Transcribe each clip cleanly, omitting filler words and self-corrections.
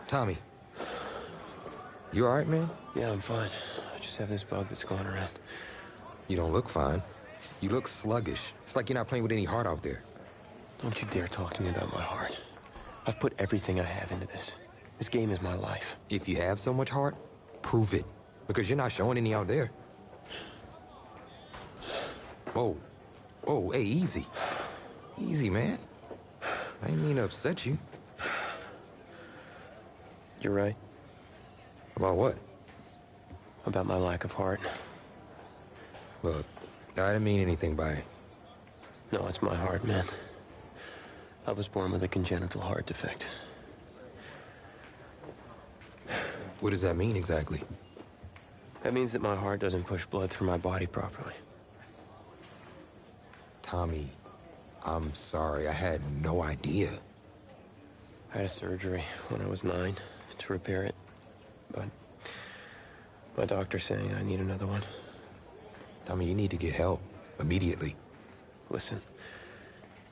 Tommy. You all right, man? Yeah, I'm fine. I just have this bug that's going around. You don't look fine. You look sluggish. It's like you're not playing with any heart out there. Don't you dare talk to me about my heart. I've put everything I have into this. This game is my life. If you have so much heart, prove it. Because you're not showing any out there. Whoa. Whoa, hey, easy. Easy, man. I didn't mean to upset you. You're right. About what? About my lack of heart. Look, I didn't mean anything by it. No, it's my heart, man. I was born with a congenital heart defect. What does that mean exactly? That means that my heart doesn't push blood through my body properly. Tommy, I'm sorry. I had no idea. I had a surgery when I was 9 to repair it, but my doctor's saying I need another one. Tommy, you need to get help immediately. Listen,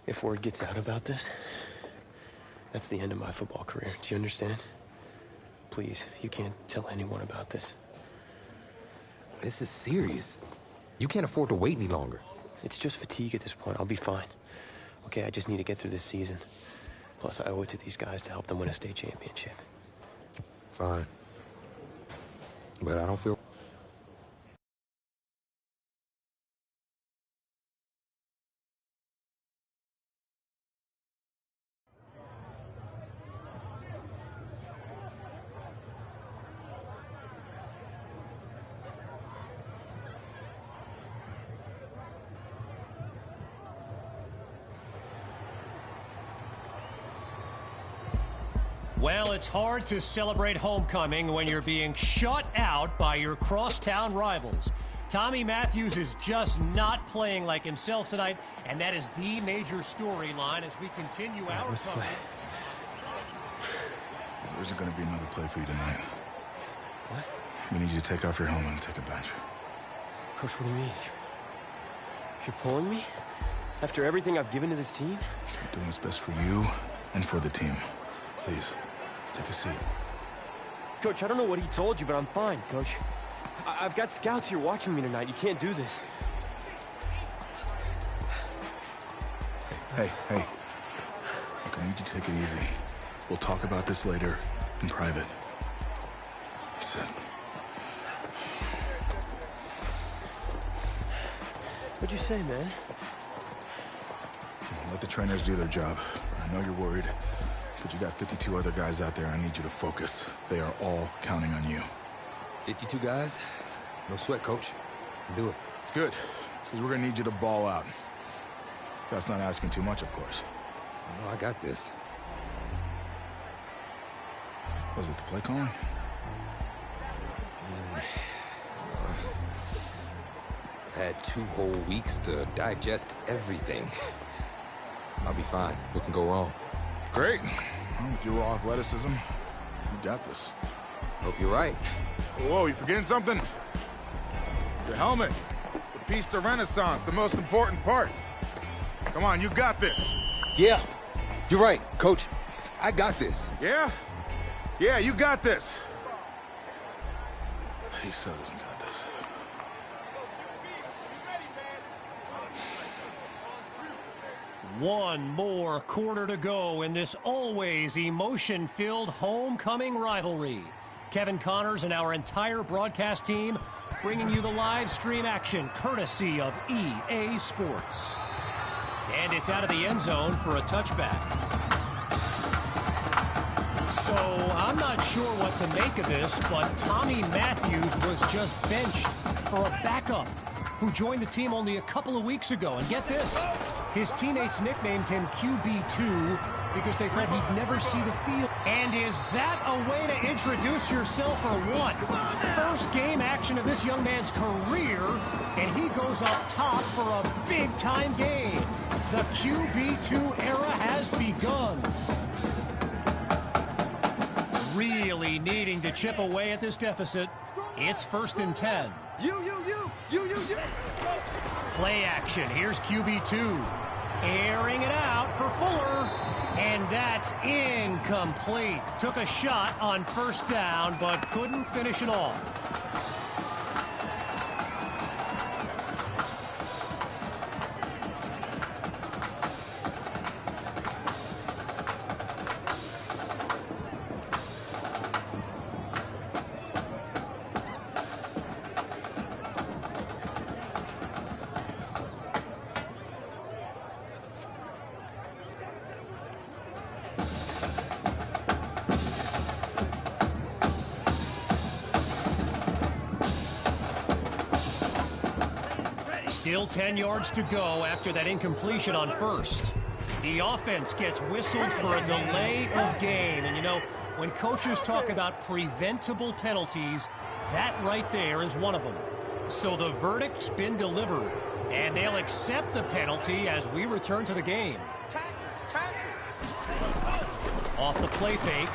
if word gets out about this, that's the end of my football career. Do you understand? Please, you can't tell anyone about this. This is serious. You can't afford to wait any longer. It's just fatigue at this point. I'll be fine. Okay, I just need to get through this season. Plus, I owe it to these guys to help them win a state championship. Fine. But I don't feel... Well, it's hard to celebrate homecoming when you're being shut out by your crosstown rivals. Tommy Matthews is just not playing like himself tonight, and that is the major storyline as we continue our coverage. There's going to be another play for you tonight. What? We need you to take off your helmet and take a bench. Coach, what do you mean? You're pulling me? After everything I've given to this team? I'm doing what's best for you and for the team. Please, take a seat. Coach, I don't know what he told you, but I'm fine, Coach. I've got scouts here watching me tonight. You can't do this. Hey. Look, I need you to take it easy. We'll talk about this later in private. Sit. What'd you say, man? Let the trainers do their job. I know you're worried, but you got 52 other guys out there. I need you to focus. They are all counting on you. 52 guys? No sweat, Coach. Do it. Good, because we're going to need you to ball out. That's not asking too much, of course. No, I got this. Was it the play calling? I've had 2 whole weeks to digest everything. I'll be fine. What can go wrong? Great. Well, with your raw athleticism, you got this. Hope you're right. Whoa, you forgetting something? Your helmet. The piece de renaissance, the most important part. Come on, you got this. Yeah, you're right, Coach. I got this. Yeah? Yeah, you got this. He so doesn't got this. One more quarter to go in this always emotion-filled homecoming rivalry. Kevin Connors and our entire broadcast team bringing you the live stream action courtesy of EA Sports. And it's out of the end zone for a touchback. So I'm not sure what to make of this, but Tommy Matthews was just benched for a backup who joined the team only a couple of weeks ago. And get this, his teammates nicknamed him QB2 because they thought he'd never see the field. And is that a way to introduce yourself or what? First game action of this young man's career, and he goes up top for a big-time game. The QB2 era has begun. Really needing to chip away at this deficit. It's 1st and 10. You. Play action. Here's QB2. Airing it out for Fuller. And that's incomplete. Took a shot on first down, but couldn't finish it off. Still 10 yards to go after that incompletion on first. The offense gets whistled for a delay of game. And, you know, when coaches talk about preventable penalties, that right there is one of them. So the verdict's been delivered, and they'll accept the penalty as we return to the game. Off the play fake.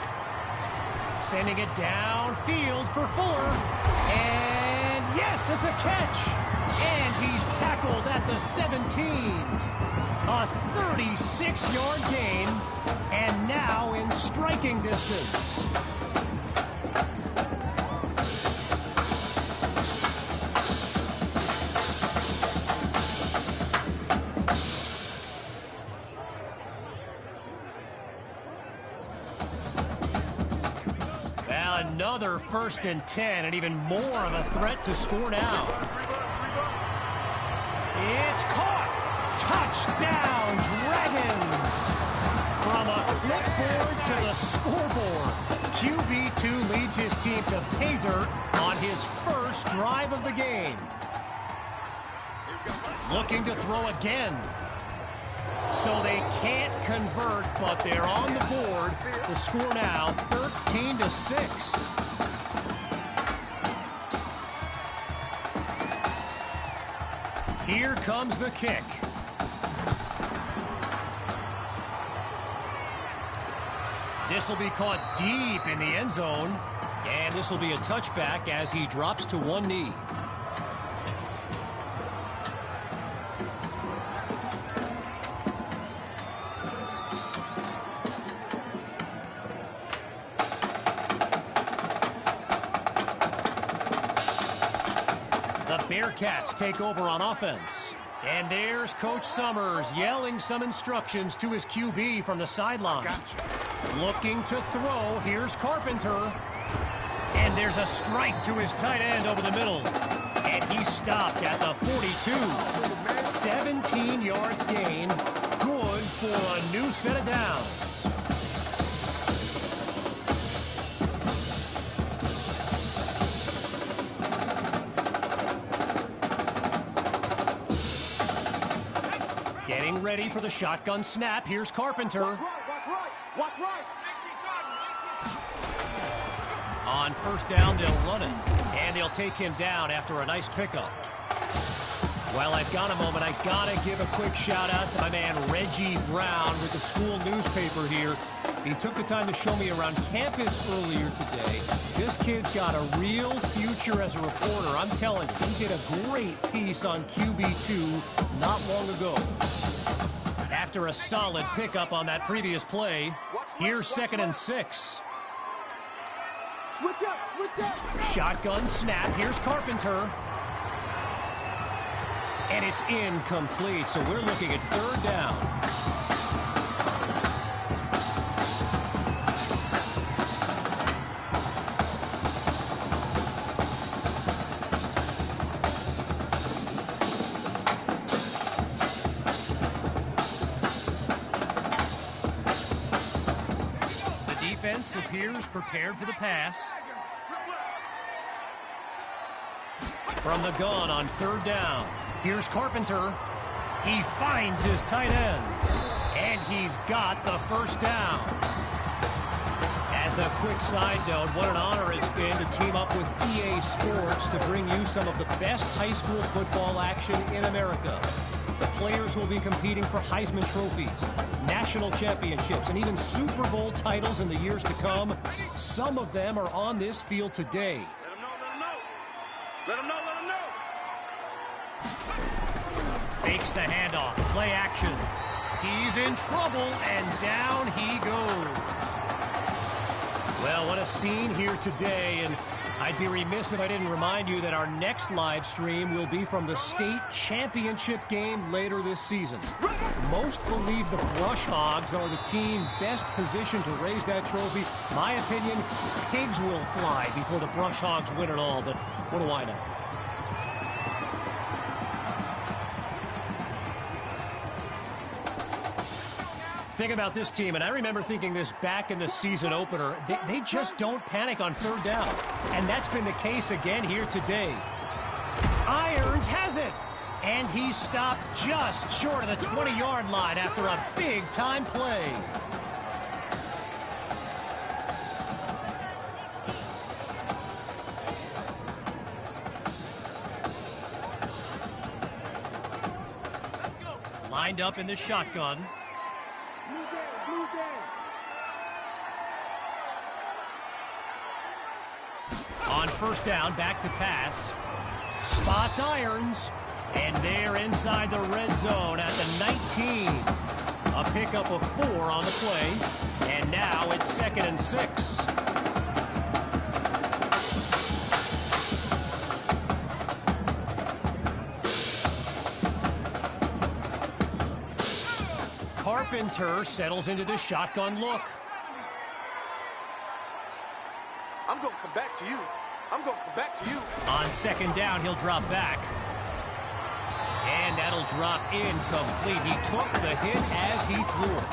Sending it downfield for Fuller. And, yes, it's a catch. And he's tackled at the 17. A 36-yard gain, and now in striking distance. Well, another 1st and 10, and even more of a threat to score now. It's caught! Touchdown, Dragons! From a clipboard to the scoreboard, QB2 leads his team to pay dirt on his first drive of the game. Looking to throw again. So they can't convert, but they're on the board. The score now 13-6. Here comes the kick. This will be caught deep in the end zone. And this will be a touchback as he drops to one knee. Bearcats take over on offense. And there's Coach Summers yelling some instructions to his QB from the sideline. Looking to throw, here's Carpenter. And there's a strike to his tight end over the middle. And he's stopped at the 42. 17 yards gain. Good for a new set of downs. Getting ready for the shotgun snap. Here's Carpenter. Watch right. On first down, they'll run it. And they'll take him down after a nice pickup. While I've got a moment, I gotta give a quick shout out to my man Reggie Brown with the school newspaper here. He took the time to show me around campus earlier today. This kid's got a real future as a reporter. I'm telling you, he did a great piece on QB2 not long ago. After a solid pickup on that previous play, here's 2nd and 6. Switch up. Shotgun snap. Here's Carpenter. And it's incomplete, so we're looking at 3rd down. The defense appears prepared for the pass. From the gun on 3rd down. Here's Carpenter. He finds his tight end. And he's got the 1st down. As a quick side note, what an honor it's been to team up with EA Sports to bring you some of the best high school football action in America. The players will be competing for Heisman trophies, national championships, and even Super Bowl titles in the years to come. Some of them are on this field today. Let him know. Fakes the handoff. Play action. He's in trouble, and down he goes. Well, what a scene here today, and I'd be remiss if I didn't remind you that our next live stream will be from the state championship game later this season. Most believe the Brush Hogs are the team best positioned to raise that trophy. My opinion, pigs will fly before the Brush Hogs win it all, but what do I know? Think about this team, and I remember thinking this back in the season opener. They just don't panic on third down, and that's been the case again here today. Irons has it, and he's stopped just short of the 20-yard line after a big-time play. Lined up in the shotgun. On first down, back to pass. Spots Irons, and they're inside the red zone at the 19. A pickup of 4 on the play, and now it's 2nd and 6. Carpenter settles into the shotgun look. I'm going to come back to you. I'm going to come back to you. On 2nd down, he'll drop back. And that'll drop incomplete. He took the hit as he threw it.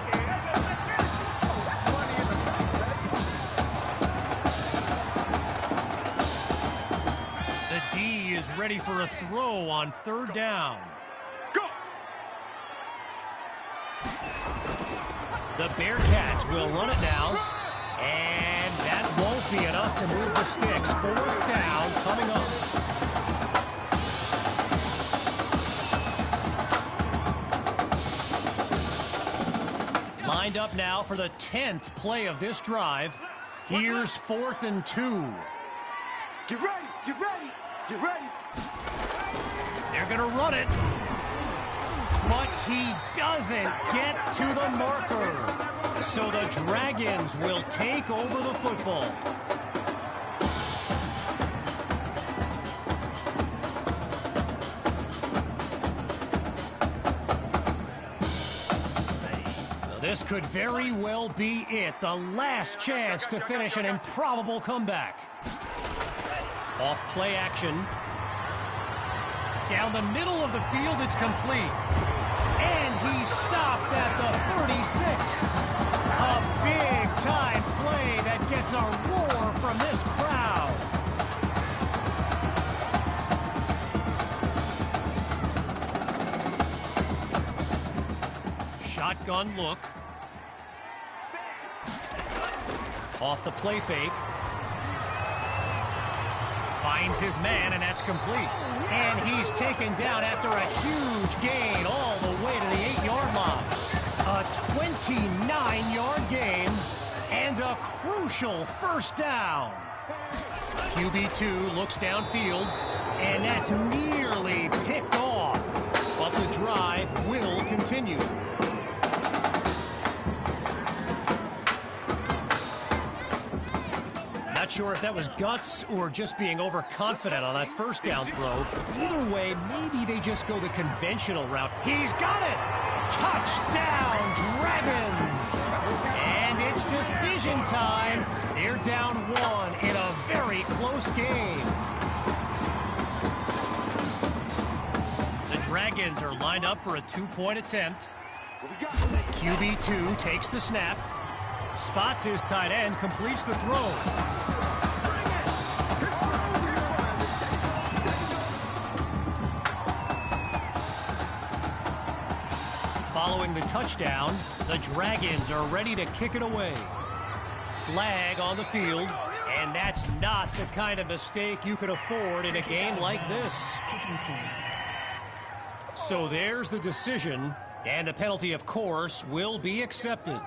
The D is ready for a throw on 3rd down. Go! The Bearcats will run it now. And that won't be enough to move the sticks. 4th down coming up. Lined up now for the 10th play of this drive. Here's 4th and 2. Get ready, get ready, get ready. They're going to run it. But he doesn't get to the marker. So the Dragons will take over the football. Now this could very well be it. The last chance to finish an improbable comeback. Off play action. Down the middle of the field, it's complete. And he's stopped at the 36. A big-time play that gets a roar from this crowd. Shotgun look. Off the play fake. Finds his man, and that's complete. And he's taken down after a huge gain all the way to the 8-yard line. A 29-yard gain and a crucial first down. QB2 looks downfield, and that's nearly picked off. But the drive will continue. Not sure if that was guts or just being overconfident on that first down throw. Either way, maybe they just go the conventional route. He's got it! Touchdown, Dragons! And it's decision time. They're down 1 in a very close game. The Dragons are lined up for a 2-point attempt. QB2 takes the snap. Spots his tight end, completes the throw. Following the touchdown, the Dragons are ready to kick it away. Flag on the field, and that's not the kind of mistake you could afford in a game like this. So there's the decision, and the penalty, of course, will be accepted.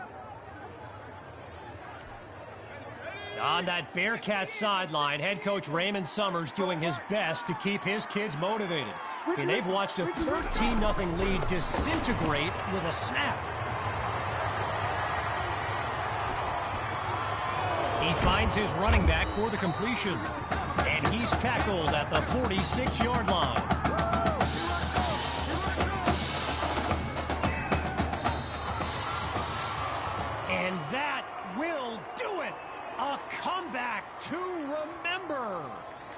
On that Bearcat sideline, head coach Raymond Summers doing his best to keep his kids motivated. And they've watched a 13-0 lead disintegrate with a snap. He finds his running back for the completion. And he's tackled at the 46-yard line. And that will do it. A comeback to remember.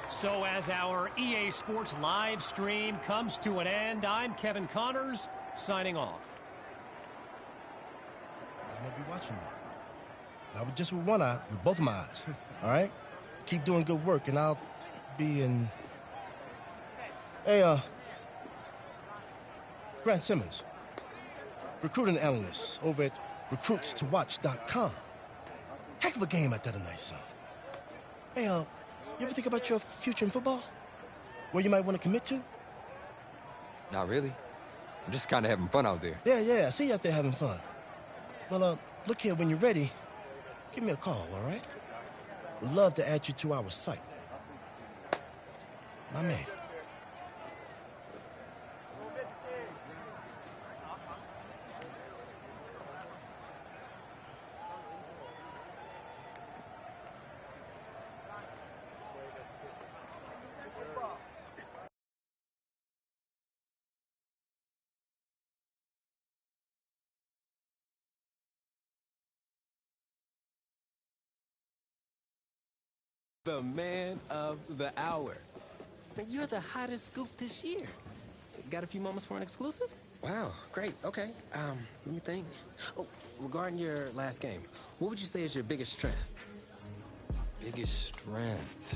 So as our EA Sports live stream comes to an end, I'm Kevin Connors, signing off. I'm going to be watching you. Not just with one eye, with both of my eyes. All right? Keep doing good work, and I'll be in... Hey, Grant Simmons, recruiting analyst over at recruitstowatch.com. Heck of a game out there tonight, son. Hey, you ever think about your future in football? Where you might want to commit to? Not really. I'm just kind of having fun out there. Yeah, I see you out there having fun. Well, look here, when you're ready, give me a call, all right? Would love to add you to our site. My man. The man of the hour. You're the hottest scoop this year. Got a few moments for an exclusive? Wow, great, okay. Let me think. Oh, regarding your last game, what would you say is your biggest strength? Biggest strength?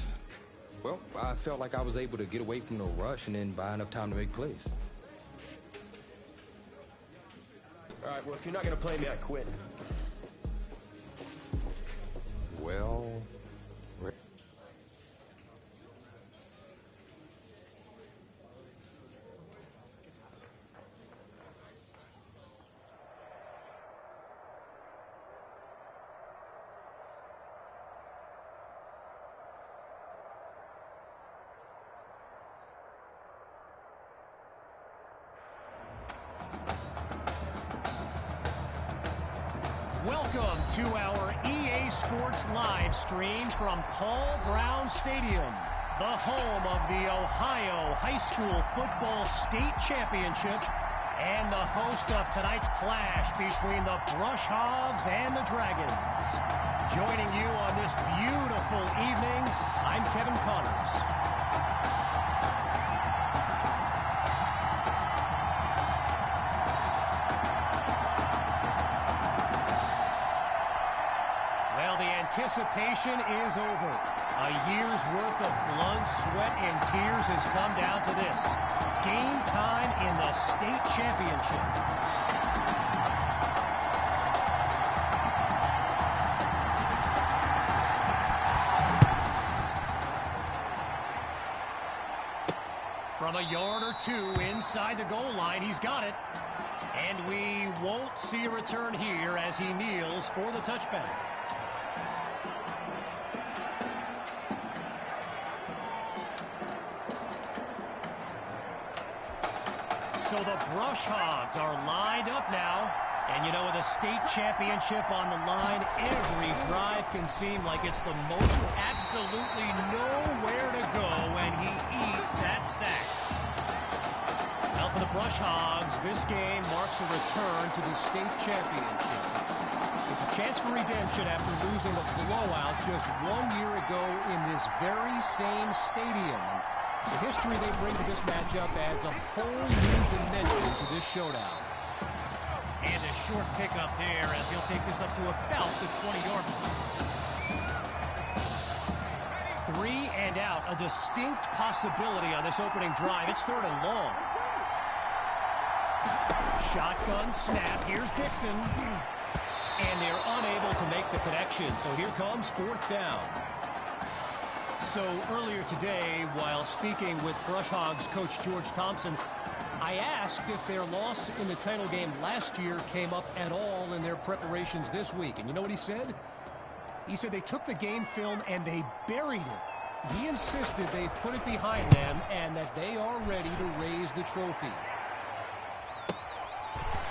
Well, I felt like I was able to get away from the rush and then buy enough time to make plays. All right, well, if you're not going to play me, I quit. Well... Welcome to our EA Sports live stream from Paul Brown Stadium, the home of the Ohio High School Football State Championship and the host of tonight's clash between the Brush Hogs and the Dragons. Joining you on this beautiful evening, I'm Kevin Connors. Anticipation is over. A year's worth of blood, sweat, and tears has come down to this. Game time in the state championship. From a yard or two inside the goal line, he's got it. And we won't see a return here as he kneels for the touchback. So the Brush Hogs are lined up now. And you know, with a state championship on the line, every drive can seem like it's the most. Absolutely nowhere to go when he eats that sack. Well, for the Brush Hogs, this game marks a return to the state championship. It's a chance for redemption after losing a blowout just 1 year ago in this very same stadium. The history they bring to this matchup adds a whole new dimension to this showdown. And a short pickup there as he'll take this up to about the 20-yard line. 3 and out, a distinct possibility on this opening drive. It's 3rd and long. Shotgun snap. Here's Dixon. And they're unable to make the connection. So here comes 4th down. So earlier today, while speaking with Brush Hogs coach George Thompson, I asked if their loss in the title game last year came up at all in their preparations this week. And you know what he said? He said they took the game film and they buried it. he insisted they put it behind them and that they are ready to raise the trophy.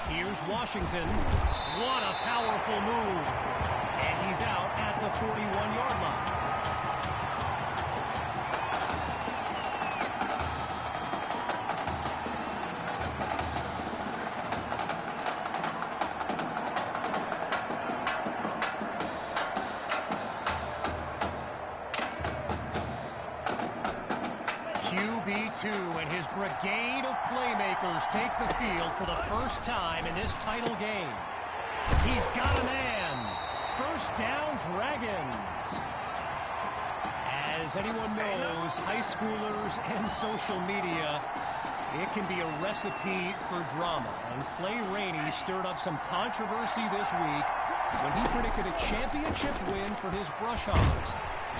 Here's Washington. What a powerful move. And he's out at the 41-yard line. QB2 and his brigade of playmakers take the field for the first time in this title game. He's got a man. First down, Dragons. As anyone knows, high schoolers and social media, it can be a recipe for drama. And Clay Rainey stirred up some controversy this week when he predicted a championship win for his Brush Hogs.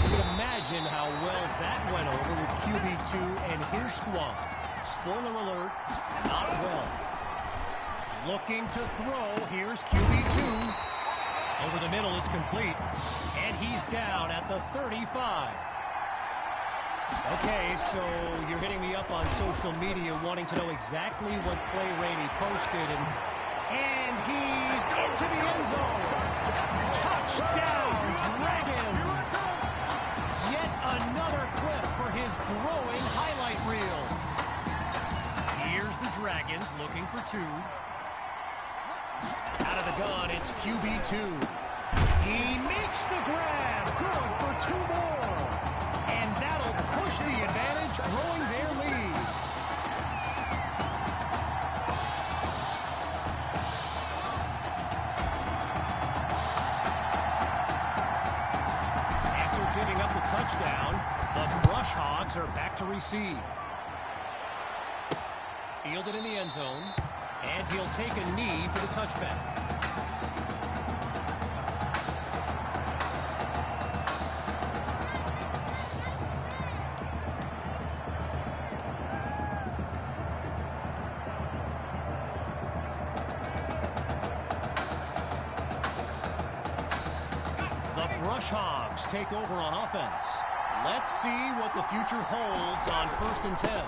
You can imagine how well that went over with QB2 and his squad. Spoiler alert, not well. Looking to throw, here's QB2. Over the middle, it's complete. And he's down at the 35. Okay, so you're hitting me up on social media wanting to know exactly what Clay Rainey posted. And he's into the end zone. Touchdown, Dragons! Yet another clip for his growing highlight reel. Here's the Dragons looking for two. Out of the gun, it's QB2. He makes the grab. Good for two more. And that'll push the advantage, growing their lead. After giving up the touchdown, the Brush Hogs are back to receive. Fielded in the end zone. And he'll take a knee for the touchback. The Brush Hogs take over on offense. Let's see what the future holds on 1st and 10.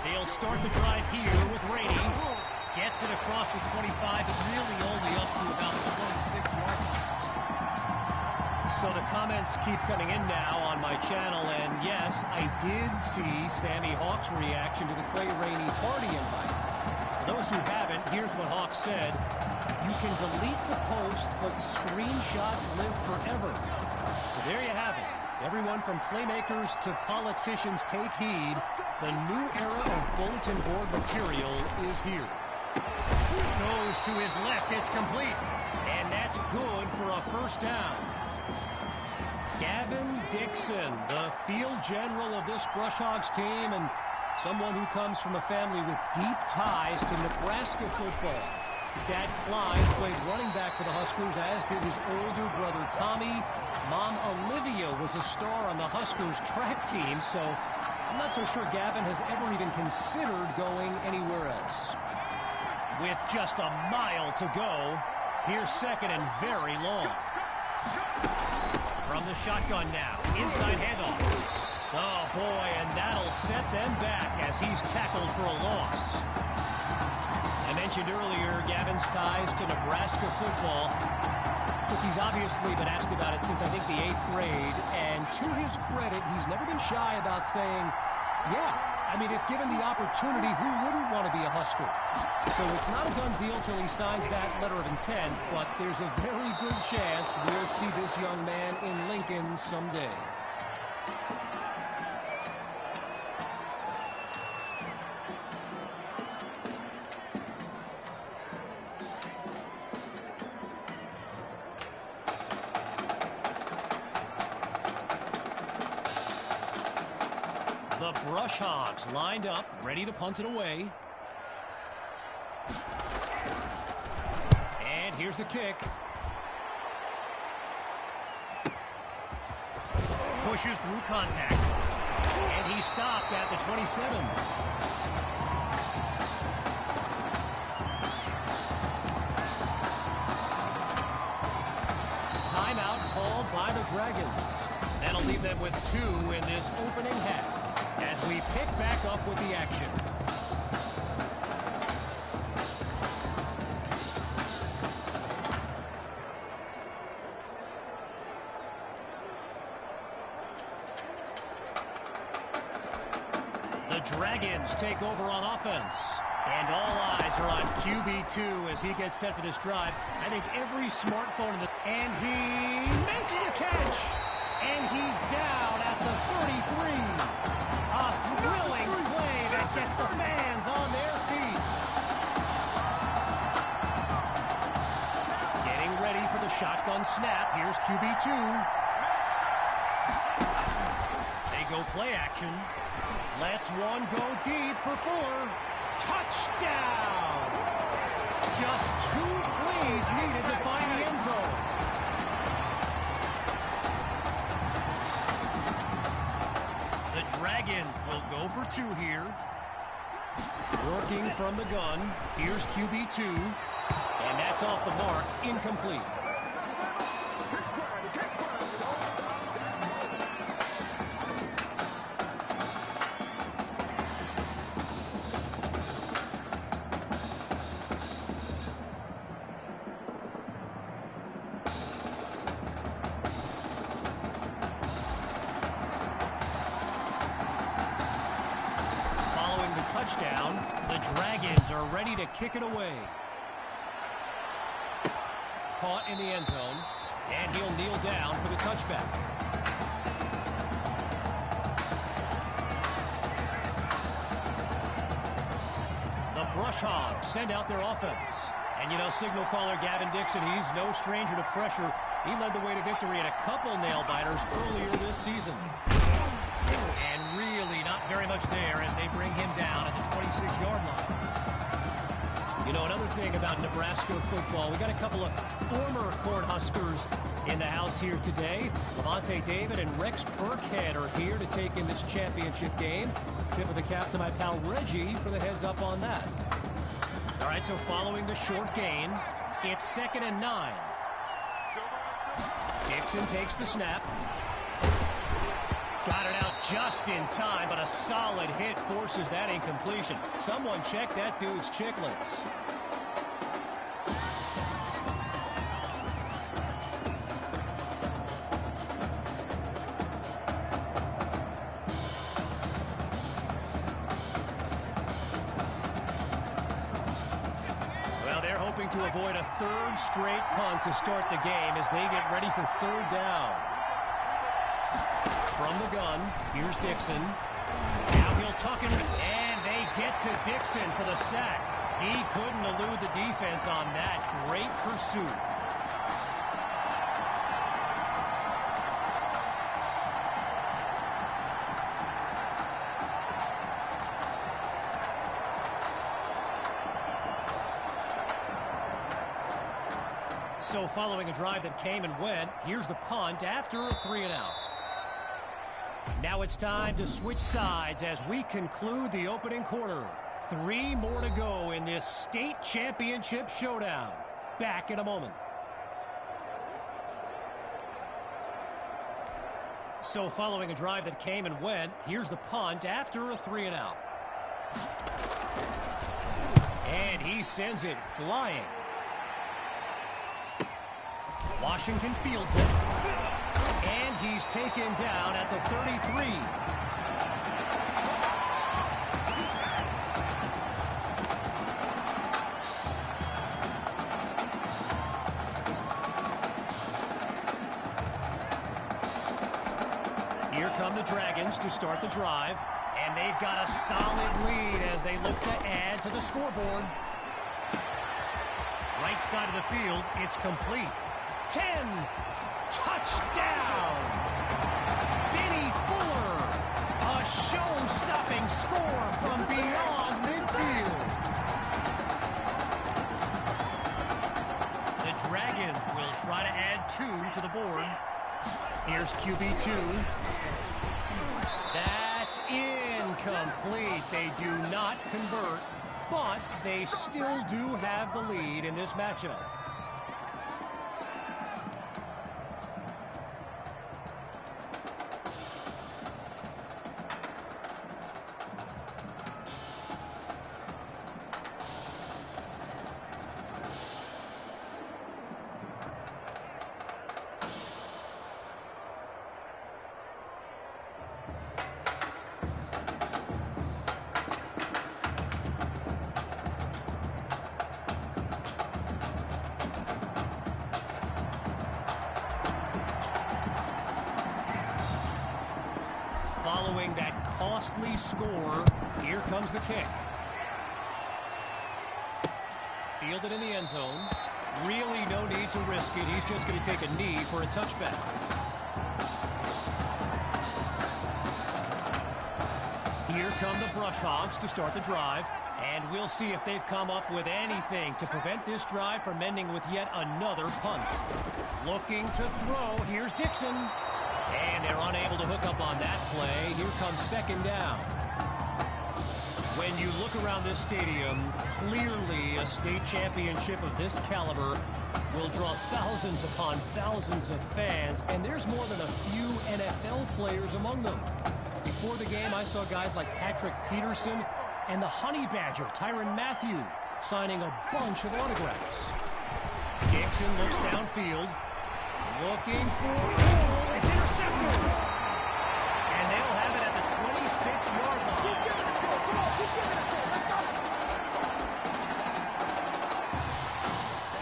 They'll start the drive here with Rainey. Gets it across the 25, but really only up to about the 26-yard line. So the comments keep coming in now on my channel, and yes, I did see Sammy Hawk's reaction to the Clay Rainey party invite. For those who haven't, here's what Hawk said. You can delete the post, but screenshots live forever. So there you have it. Everyone from playmakers to politicians, take heed. The new era of bulletin board material is here. Goes to his left, it's complete. And that's good for a first down. Gavin Dixon, the field general of this Brush Hogs team, and someone who comes from a family with deep ties to Nebraska football. His dad, Clyde, played running back for the Huskers, as did his older brother, Tommy. Mom, Olivia, was a star on the Huskers track team, so I'm not so sure Gavin has ever even considered going anywhere else. With just a mile to go, here's second and very long. From the shotgun now, inside handoff. Oh boy, and that'll set them back as he's tackled for a loss. I mentioned earlier Gavin's ties to Nebraska football. Look, he's obviously been asked about it since I think the 8th grade, and to his credit, he's never been shy about saying, yeah, I mean, if given the opportunity, who wouldn't want to be a Husker? So it's not a done deal till he signs that letter of intent, but there's a very good chance we'll see this young man in Lincoln someday. The Brush Hogs lined up, ready to punt it away. And here's the kick. Pushes through contact. And he's stopped at the 27. Timeout called by the Dragons. That'll leave them with 2 in this opening half as we pick back up with the action. The Dragons take over on offense. And all eyes are on QB2 as he gets set for this drive. I think every smartphone in the... And he makes the catch! And he's down at the 33. A thrilling play that gets the fans on their feet. Getting ready for the shotgun snap. Here's QB2. They go play action. Lets one go deep for Fuller. Touchdown! Just 2 plays needed to find the end zone. The Dragons will go for 2 here. Working from the gun. Here's QB2. And that's off the mark. Incomplete. Touchdown. The Dragons are ready to kick it away. Caught in the end zone, and he'll kneel down for the touchback. The Brush Hogs send out their offense. And you know, signal caller Gavin Dixon, he's no stranger to pressure. He led the way to victory in a couple nail-biters earlier this season. And really not very much there as they bring him down at the 26-yard line. You know, another thing about Nebraska football, we got a couple of former Cornhuskers in the house here today. Levante David and Rex Burkhead are here to take in this championship game. Tip of the cap to my pal Reggie for the heads up on that. All right, so following the short gain, it's 2nd and 9. Dixon takes the snap. Got it out just in time, but a solid hit forces that incompletion. Someone check that dude's chiclets. Well, they're hoping to avoid a 3rd straight punt to start the game as they get ready for 3rd down. From the gun, here's Dixon. Now he'll tuck him, and they get to Dixon for the sack. He couldn't elude the defense on that. Great pursuit. So following a drive that came and went, here's the punt after a 3-and-out. Now it's time to switch sides as we conclude the opening quarter. 3 more to go in this state championship showdown. Back in a moment. So following a drive that came and went, here's the punt after a 3-and-out. And he sends it flying. Washington fields it. And he's taken down at the 33. Here come the Dragons to start the drive. And they've got a solid lead as they look to add to the scoreboard. Right side of the field, it's complete. 10. Touchdown! Benny Fuller! A show-stopping score from beyond midfield. The Dragons will try to add 2 to the board. Here's QB2. That's incomplete. They do not convert, but they still do have the lead in this matchup. Following that costly score, here comes the kick. Fielded in the end zone. Really no need to risk it. He's just going to take a knee for a touchback. Here come the Brush Hogs to start the drive. And we'll see if they've come up with anything to prevent this drive from ending with yet another punt. Looking to throw. Here's Dixon. And they're unable to hook up on that play. Here comes second down. When you look around this stadium, clearly a state championship of this caliber will draw thousands upon thousands of fans, and there's more than a few NFL players among them. Before the game, I saw guys like Patrick Peterson and the Honey Badger, Tyrann Mathieu, signing a bunch of autographs. Dixon looks downfield, looking for... Oh, it's intercepted! And they'll have it at the 26-yard line. Keep giving it to him. Come on, keep giving it to him. Let's go.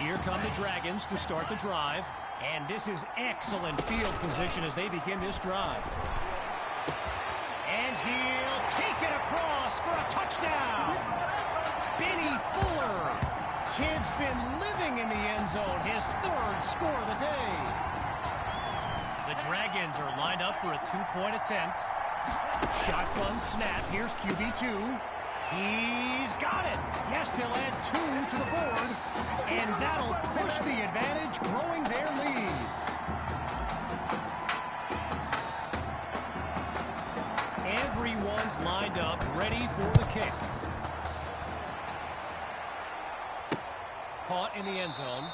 Here come the Dragons to start the drive. And this is excellent field position as they begin this drive. And he'll take it across for a touchdown. Benny Fuller. Kid's been living in the end zone. His third score of the day. The Dragons are lined up for a two-point attempt. Shotgun snap. Here's QB2. He's got it. Yes, they'll add 2 to the board. And that'll push the advantage, growing their lead. Everyone's lined up, ready for the kick. Caught in the end zone.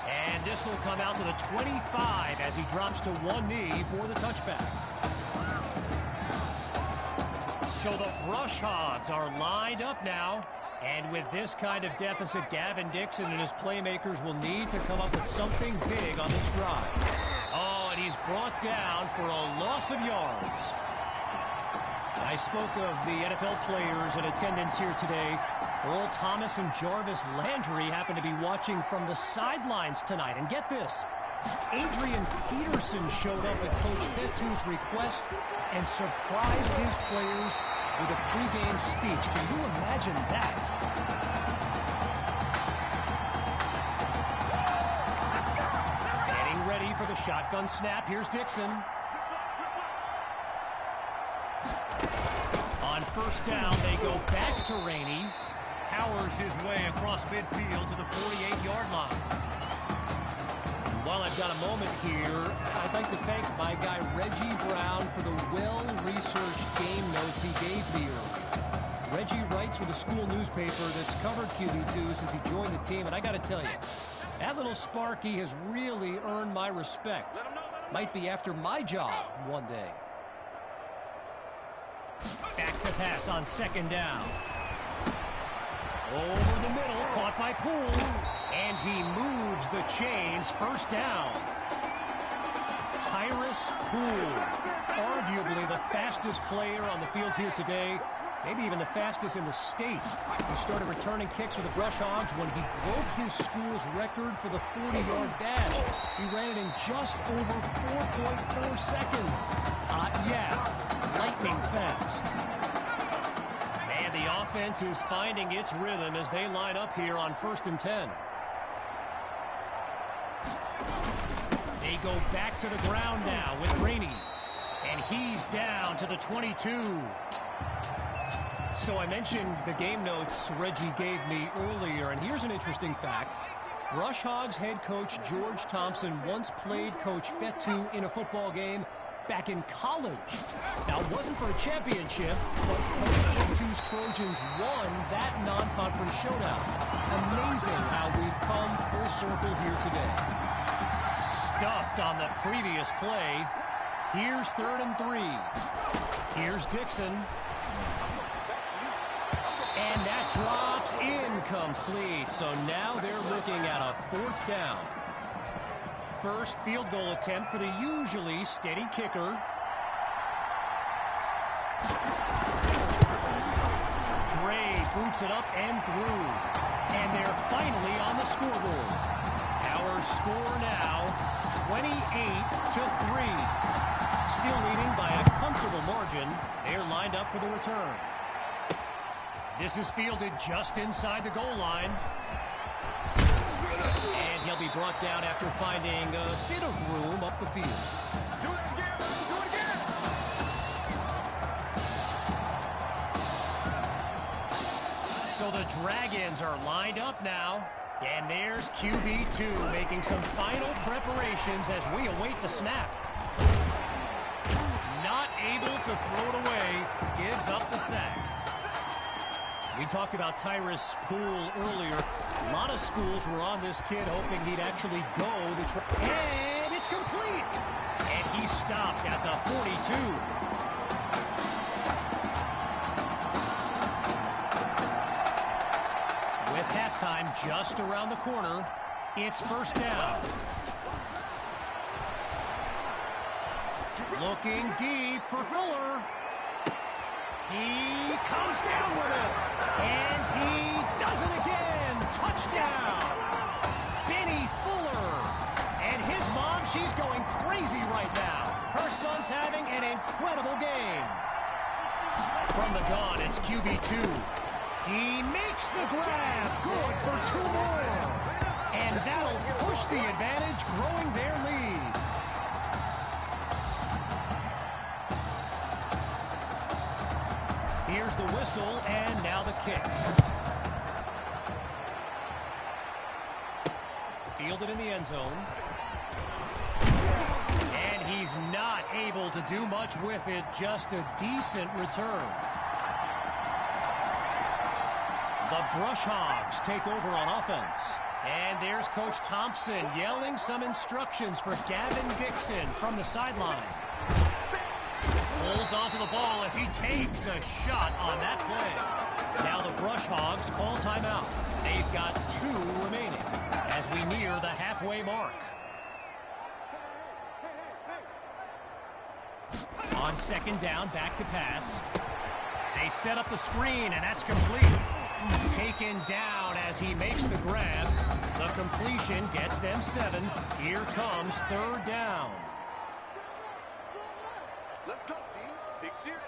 And this will come out to the 25 as he drops to one knee for the touchback. So the Brush Hogs are lined up now. And with this kind of deficit, Gavin Dixon and his playmakers will need to come up with something big on this drive. Oh, and he's brought down for a loss of yards. I spoke of the NFL players in attendance here today. Earl Thomas and Jarvis Landry happen to be watching from the sidelines tonight. And get this, Adrian Peterson showed up at Coach Fettu's request and surprised his players with a pregame speech. Can you imagine that? Getting ready for the shotgun snap. Here's Dixon. On first down, they go back to Rainey. Powers his way across midfield to the 48-yard line. While I've got a moment here, I'd like to thank my guy Reggie Brown for the well-researched game notes he gave me earlier. Reggie writes for the school newspaper that's covered QB2 since he joined the team, and I got to tell you, that little Sparky has really earned my respect. Might be after my job one day. Back to pass on second down. Over the middle, caught by Poole. And he moves the chains. First down. Tyrus Poole, arguably the fastest player on the field here today. Maybe even the fastest in the state. He started returning kicks for the Brush Hogs when he broke his school's record for the 40-yard dash. He ran it in just over 4.4 seconds. Yeah, lightning fast. And the offense is finding its rhythm as they line up here on 1st and 10. They go back to the ground now with Rainey. And he's down to the 22. So I mentioned the game notes Reggie gave me earlier, and here's an interesting fact. Brush Hogs head coach George Thompson once played Coach Fettu in a football game back in college. Now, it wasn't for a championship, but Coach Fettu's Trojans won that non-conference showdown. Amazing how we've come full circle here today. Stuffed on the previous play. Here's 3rd and 3. Here's Dixon. And that drops incomplete. So now they're looking at a 4th down. First field goal attempt for the usually steady kicker. Dre boots it up and through. And they're finally on the scoreboard. Our score now, 28-3. Still leading by a comfortable margin. They're lined up for the return. This is fielded just inside the goal line. And he'll be brought down after finding a bit of room up the field. Do it again! Do it again! So the Dragons are lined up now. And there's QB2 making some final preparations as we await the snap. Not able to throw it away. Gives up the sack. We talked about Tyrus Poole earlier. A lot of schools were on this kid hoping he'd actually go. And it's complete. And he stopped at the 42. With halftime just around the corner, it's first down. Looking deep for Fuller. He comes down with it. And he does it again. Touchdown. Benny Fuller. And his mom, she's going crazy right now. Her son's having an incredible game. From the gun, it's QB2. He makes the grab. Good for 2 more. And that'll push the advantage, growing their lead. Here's the whistle, and now the kick. Fielded in the end zone. And he's not able to do much with it, just a decent return. The Brush Hogs take over on offense. And there's Coach Thompson yelling some instructions for Gavin Dixon from the sideline. Holds onto the ball as he takes a shot on that play. Now the Brush Hogs call timeout. They've got 2 remaining as we near the halfway mark. On second down, back to pass. They set up the screen, and that's complete. Taken down as he makes the grab. The completion gets them 7. Here comes third down. Let's go, D. Big Sear.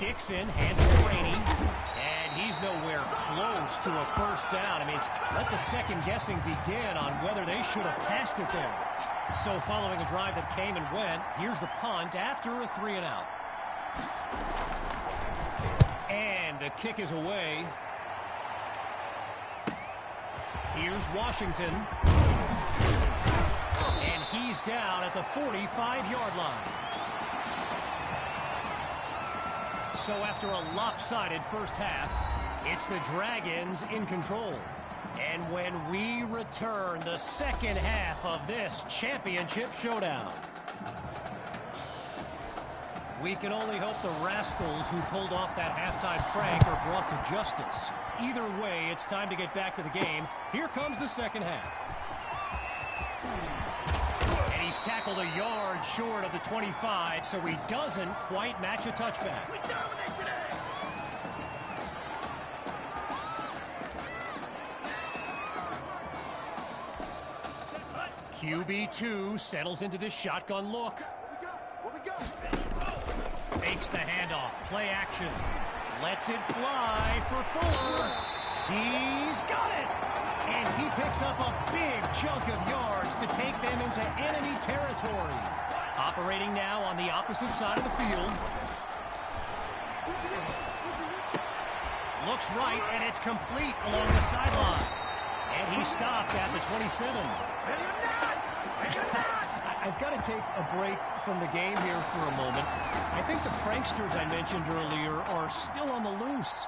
Dixon hands it to Rainey. And he's nowhere close to a first down. I mean, let the second guessing begin on whether they should have passed it there. So following a drive that came and went, here's the punt after a 3-and-out. And the kick is away. Here's Washington. And he's down at the 45-yard line. So after a lopsided first half, it's the Dragons in control. And when we return, the second half of this championship showdown. We can only hope the rascals who pulled off that halftime prank are brought to justice. Either way, it's time to get back to the game. Here comes the second half. And he's tackled a yard short of the 25, so he doesn't quite match a touchback. QB2 settles into this shotgun look. What we got? Fakes the handoff. Play action. Lets it fly for Fuller. He's got it. And he picks up a big chunk of yards to take them into enemy territory. Operating now on the opposite side of the field. Looks right, and it's complete along the sideline. And he stopped at the 27. I've got to take a break from the game here for a moment. I think the pranksters I mentioned earlier are still on the loose.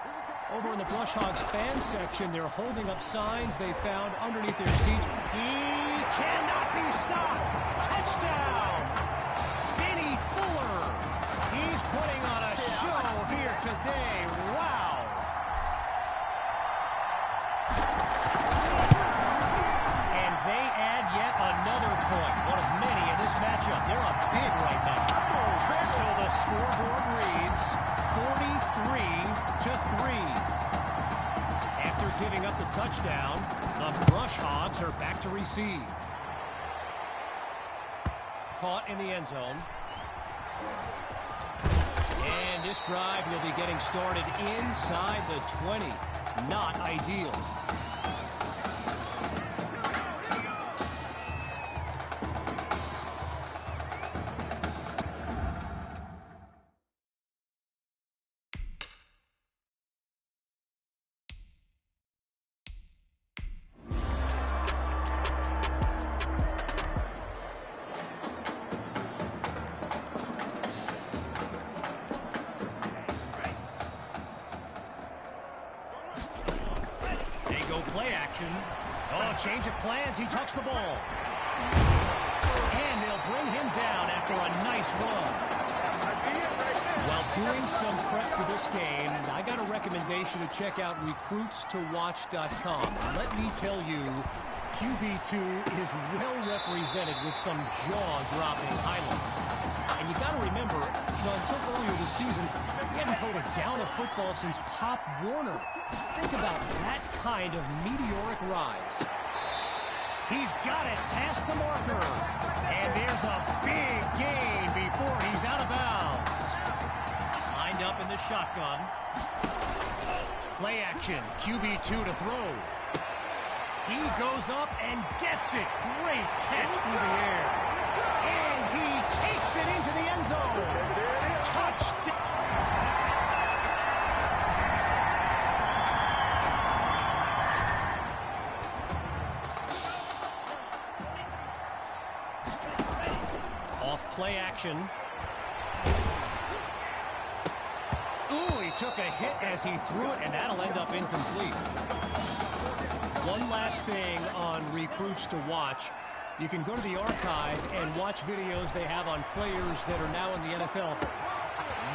Over in the Brush Hogs fan section, they're holding up signs they found underneath their seats. He cannot be stopped. Touchdown! Benny Fuller. He's putting on a show here today. Wow! And they add yet another point. One of many in this matchup. They're up big right now. So the scoreboard reads 43-3. After giving up the touchdown, the Brush Hogs are back to receive. caught in the end zone. And this drive will be getting started inside the 20. Not ideal. Play action. Oh, change of plans. He tucks the ball. And they'll bring him down after a nice run. While doing some prep for this game, I got a recommendation to check out recruitstowatch.com. Let me tell you, QB2 is well represented with some jaw-dropping highlights. And you got to remember, until earlier this season, he hadn't played a down of football since Pop Warner. Think about that kind of meteoric rise. He's got it past the marker. And there's a big gain before he's out of bounds. Lined up in the shotgun. Play action. QB2 to throw. He goes up and gets it. Great catch through the air. And he takes it into the end zone. Touchdown. Off play action. Ooh, he took a hit as he threw it, and that'll end up incomplete. One last thing on Recruits to Watch. You can go to the archive and watch videos they have on players that are now in the NFL.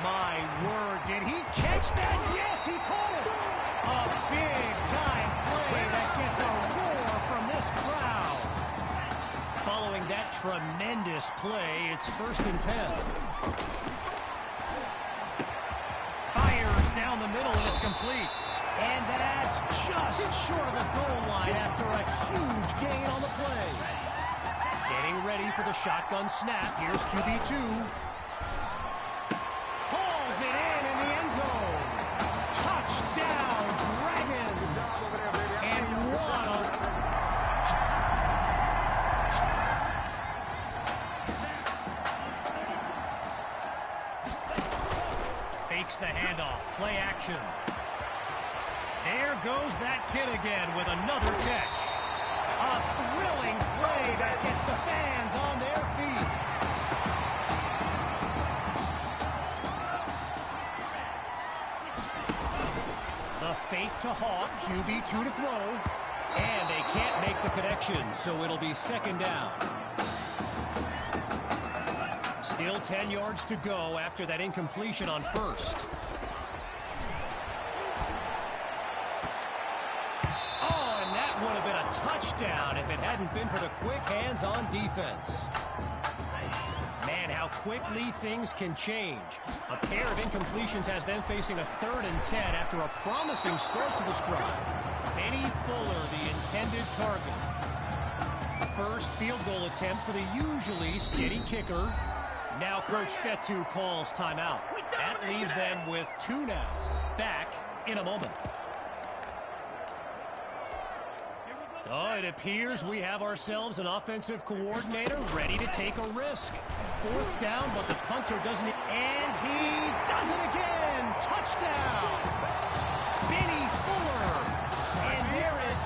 My word, did he catch that? Yes, he caught it! A big-time play that gets a roar from this crowd. Following that tremendous play, it's 1st and 10. Fires down the middle, and it's complete. And that's just short of the goal line after a huge gain on the play. Getting ready for the shotgun snap. Here's QB2. Hauls it in the end zone. Touchdown, Dragons. And what a... Fakes the handoff. Play action. There goes that kid again with another catch. A thrilling play that gets the fans on their feet. The fake to Hawk, QB2 to throw. And they can't make the connection, so it'll be 2nd down. Still 10 yards to go after that incompletion on 1st. Touchdown if it hadn't been for the quick hands on defense. Man, how quickly things can change. A pair of incompletions has them facing a 3rd and 10 after a promising start to this drive. Benny Fuller, the intended target. First field goal attempt for the usually steady kicker. Now Coach Fetu calls timeout. That leaves them with 2 now. Back in a moment. Oh, it appears we have ourselves an offensive coordinator ready to take a risk. 4th down, but the punter doesn't... And he does it again! Touchdown! Benny Fuller! And there is...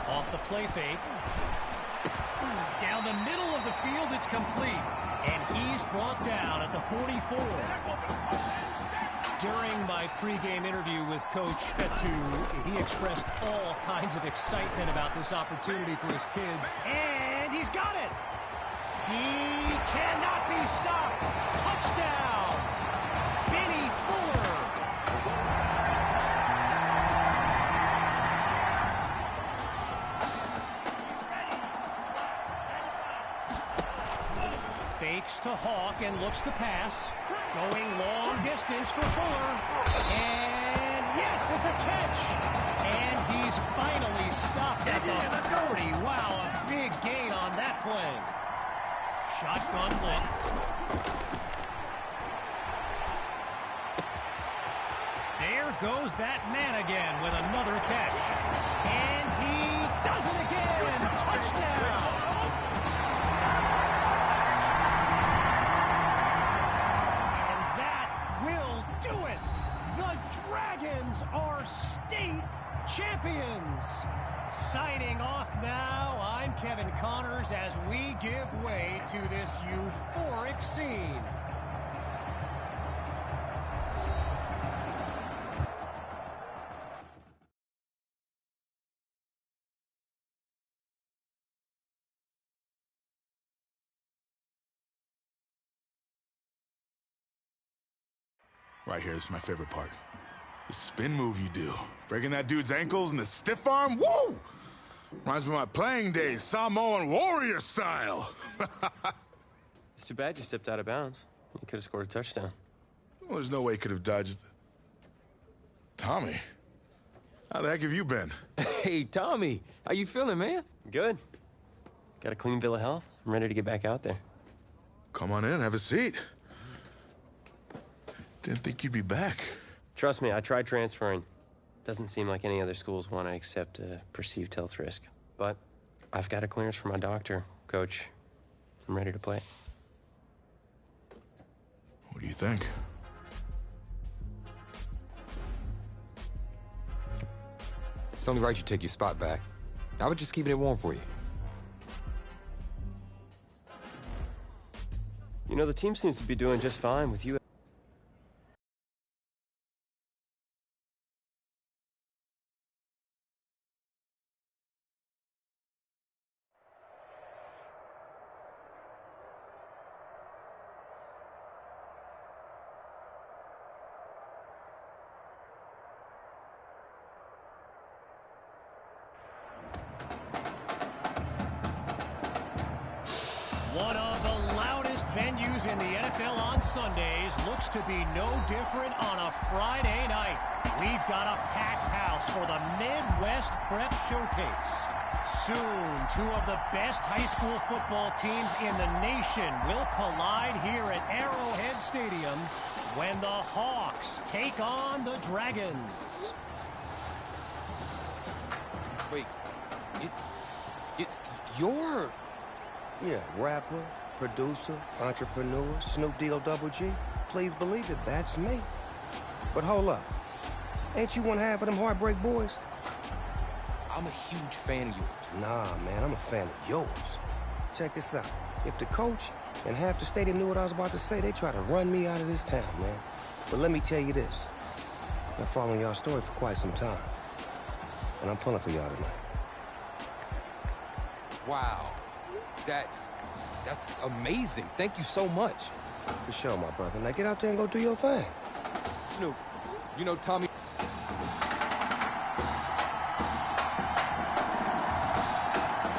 Off the play fake. Down the middle of the field, it's complete. And he's brought down at the 44. During my pregame interview with Coach Fetu, he expressed all kinds of excitement about this opportunity for his kids. And he's got it! He cannot be stopped! Touchdown! Benny Fuller! Fakes to Hawk and looks to pass. Going long distance for Fuller. And yes, it's a catch. And he's finally stopped at the 40. Wow, a big gain on that play. Shotgun look. There goes that man again with another catch. And he does it again. Touchdown. And that will do it. The Dragons are state champions. Signing off now, I'm Kevin Connors as we give way to this euphoric scene. Right here, this is my favorite part. The spin move you do. Breaking that dude's ankles and the stiff arm, woo! Reminds me of my playing days, Samoan warrior style. It's too bad you stepped out of bounds. You could have scored a touchdown. Well, there's no way he could have dodged. Tommy, how the heck have you been? Hey, Tommy, how you feeling, man? Good. Got a clean bill of health. I'm ready to get back out there. Come on in, have a seat. Didn't think you'd be back. Trust me, I tried transferring. Doesn't seem like any other schools want to accept a perceived health risk. But I've got a clearance from my doctor, Coach. I'm ready to play. What do you think? It's only right you take your spot back. I was just keeping it warm for you. You know, the team seems to be doing just fine with you. One of the loudest venues in the NFL on Sundays looks to be no different on a Friday night. We've got a packed house for the Midwest Prep Showcase. Soon, two of the best high school football teams in the nation will collide here at Arrowhead Stadium when the Hawks take on the Dragons. Wait, it's your... Yeah, rapper, producer, entrepreneur, Snoop D-O-double-G. Please believe it, that's me. But hold up. Ain't you one half of them Heartbreak Boys? I'm a huge fan of yours. Nah, man, I'm a fan of yours. Check this out. If the coach and half the stadium knew what I was about to say, they try to run me out of this town, man. But let me tell you this. I've been following y'all story for quite some time. And I'm pulling for y'all tonight. Wow. That's amazing. Thank you so much. For sure, my brother. Now get out there and go do your thing. Snoop, you know Tommy...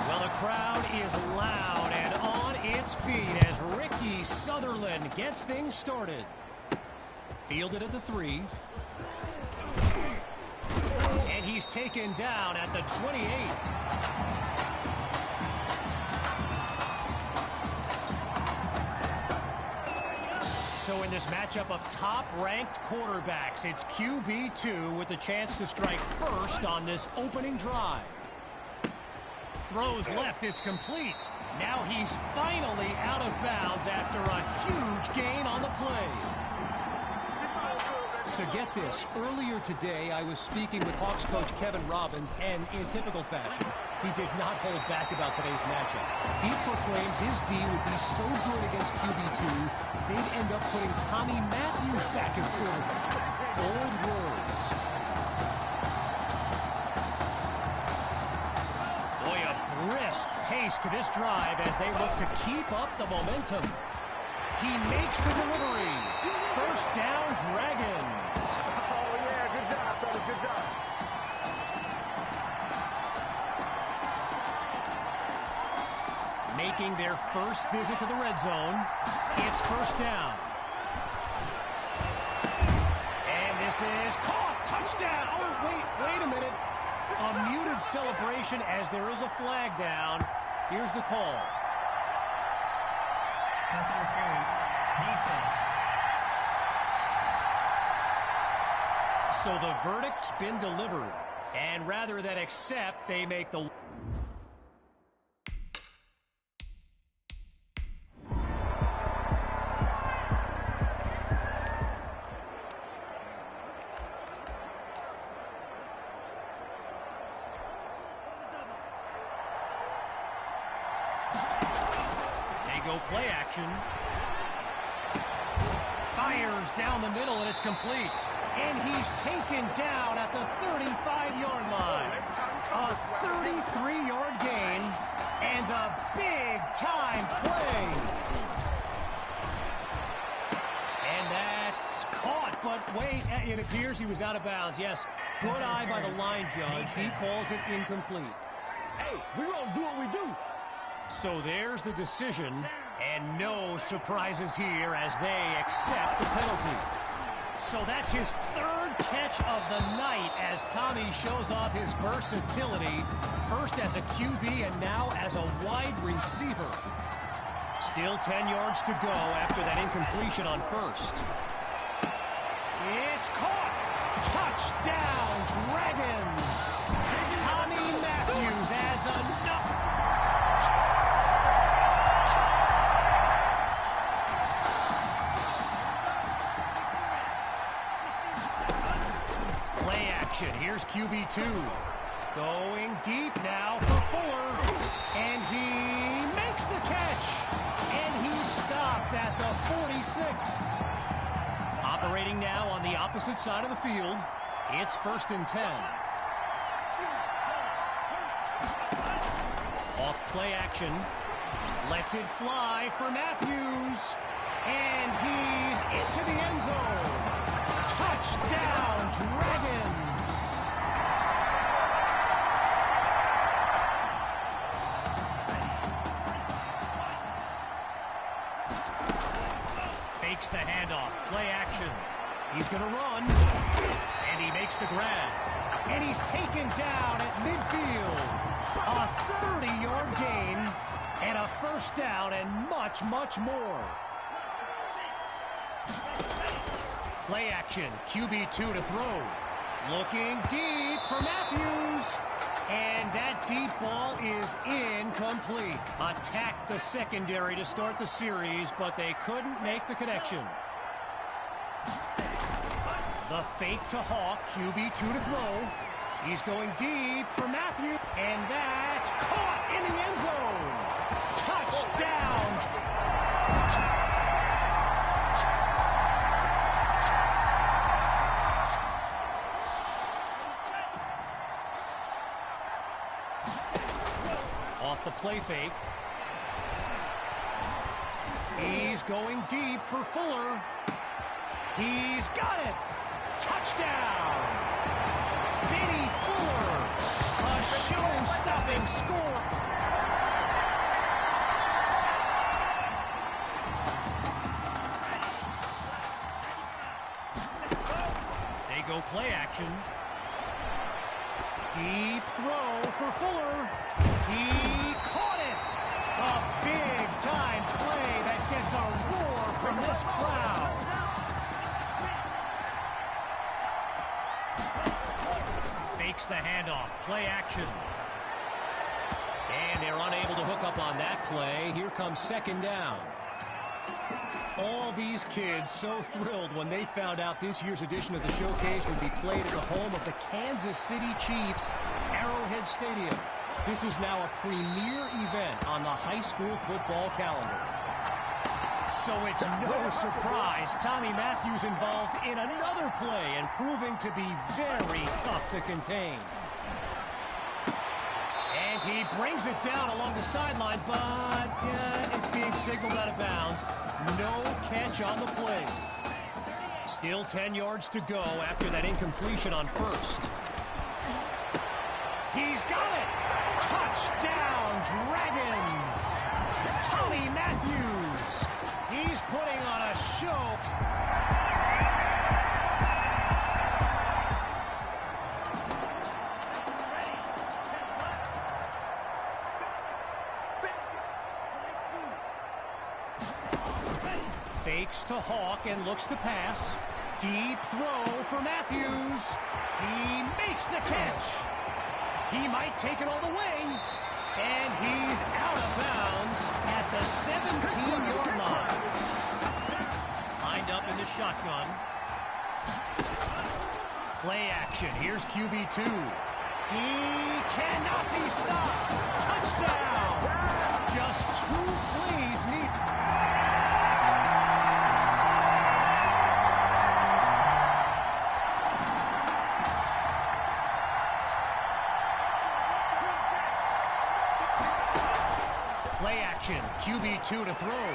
Well, the crowd is loud and on its feet as Ricky Sutherland gets things started. Fielded at the 3. And he's taken down at the 28. So in this matchup of top-ranked quarterbacks, it's QB2 with the chance to strike first on this opening drive. Throws left, it's complete. Now he's finally out of bounds after a huge gain on the play. So get this, earlier today I was speaking with Hawks coach Kevin Robbins, and in typical fashion, he did not hold back about today's matchup. He proclaimed his D would be so good against QB2, they'd end up putting Tommy Matthews back in quarterback. Bold words. Boy, a brisk pace to this drive as they look to keep up the momentum. He makes the delivery. First down, Dragons. Oh, yeah, good job, fellas, good job. Making their first visit to the red zone. It's first down. is caught. Touchdown. Oh, wait a minute. A muted celebration as there is a flag down. Here's the call. Pass interference. Defense. So the verdict's been delivered. And rather than accept, they make the... Play action. Fires down the middle, and it's complete. And he's taken down at the 35-yard line. A 33-yard gain and a big-time play. And that's caught, but wait, it appears he was out of bounds. Yes, good eye by the line judge. He calls it incomplete. Hey, we're going to do what we do. So there's the decision, and no surprises here as they accept the penalty. So that's his third catch of the night as Tommy shows off his versatility, first as a QB and now as a wide receiver. Still 10 yards to go after that incompletion on first. It's caught! Touchdown, Dragons! Tommy Matthews adds enough. Here's QB2. Going deep now for Fuller. And he makes the catch. And he's stopped at the 46. Operating now on the opposite side of the field. It's 1st and 10. Off play action. Lets it fly for Matthews. And he's into the end zone. Touchdown, Dragons! Fakes the handoff, play action. He's going to run, and he makes the grab. And he's taken down at midfield. A 30-yard gain, and a first down, and much, much more. Play action, QB2 to throw. Looking deep for Matthews. And that deep ball is incomplete. Attacked the secondary to start the series, but they couldn't make the connection. The fake to Hawk, QB2 to throw. He's going deep for Matthews. And that's caught in the end zone. Touchdown. Off the play fake. He's going deep for Fuller. He's got it. Touchdown. Benny Fuller. A show-stopping score. They go play action. Deep throw for Fuller. He caught it! A big-time play that gets a roar from this crowd. Fakes the handoff, play action. And they're unable to hook up on that play. Here comes 2nd down. All these kids so thrilled when they found out this year's edition of the showcase would be played at the home of the Kansas City Chiefs, Arrowhead Stadium. This is now a premier event on the high school football calendar. So it's no surprise Tommy Matthews involved in another play and proving to be very tough to contain. And he brings it down along the sideline, but it's being signaled out of bounds. No catch on the play. Still 10 yards to go after that incompletion on first. He's got it! Touchdown, Dragons! Tommy Matthews! He's putting on a show. Fakes to Hawk and looks to pass. Deep throw for Matthews. He makes the catch. He might take it all the way. And he's out of bounds at the 17-yard line. Lined up in the shotgun. Play action. Here's QB2. He cannot be stopped. Touchdown. Just 2 plays need. Play action. QB2 to throw.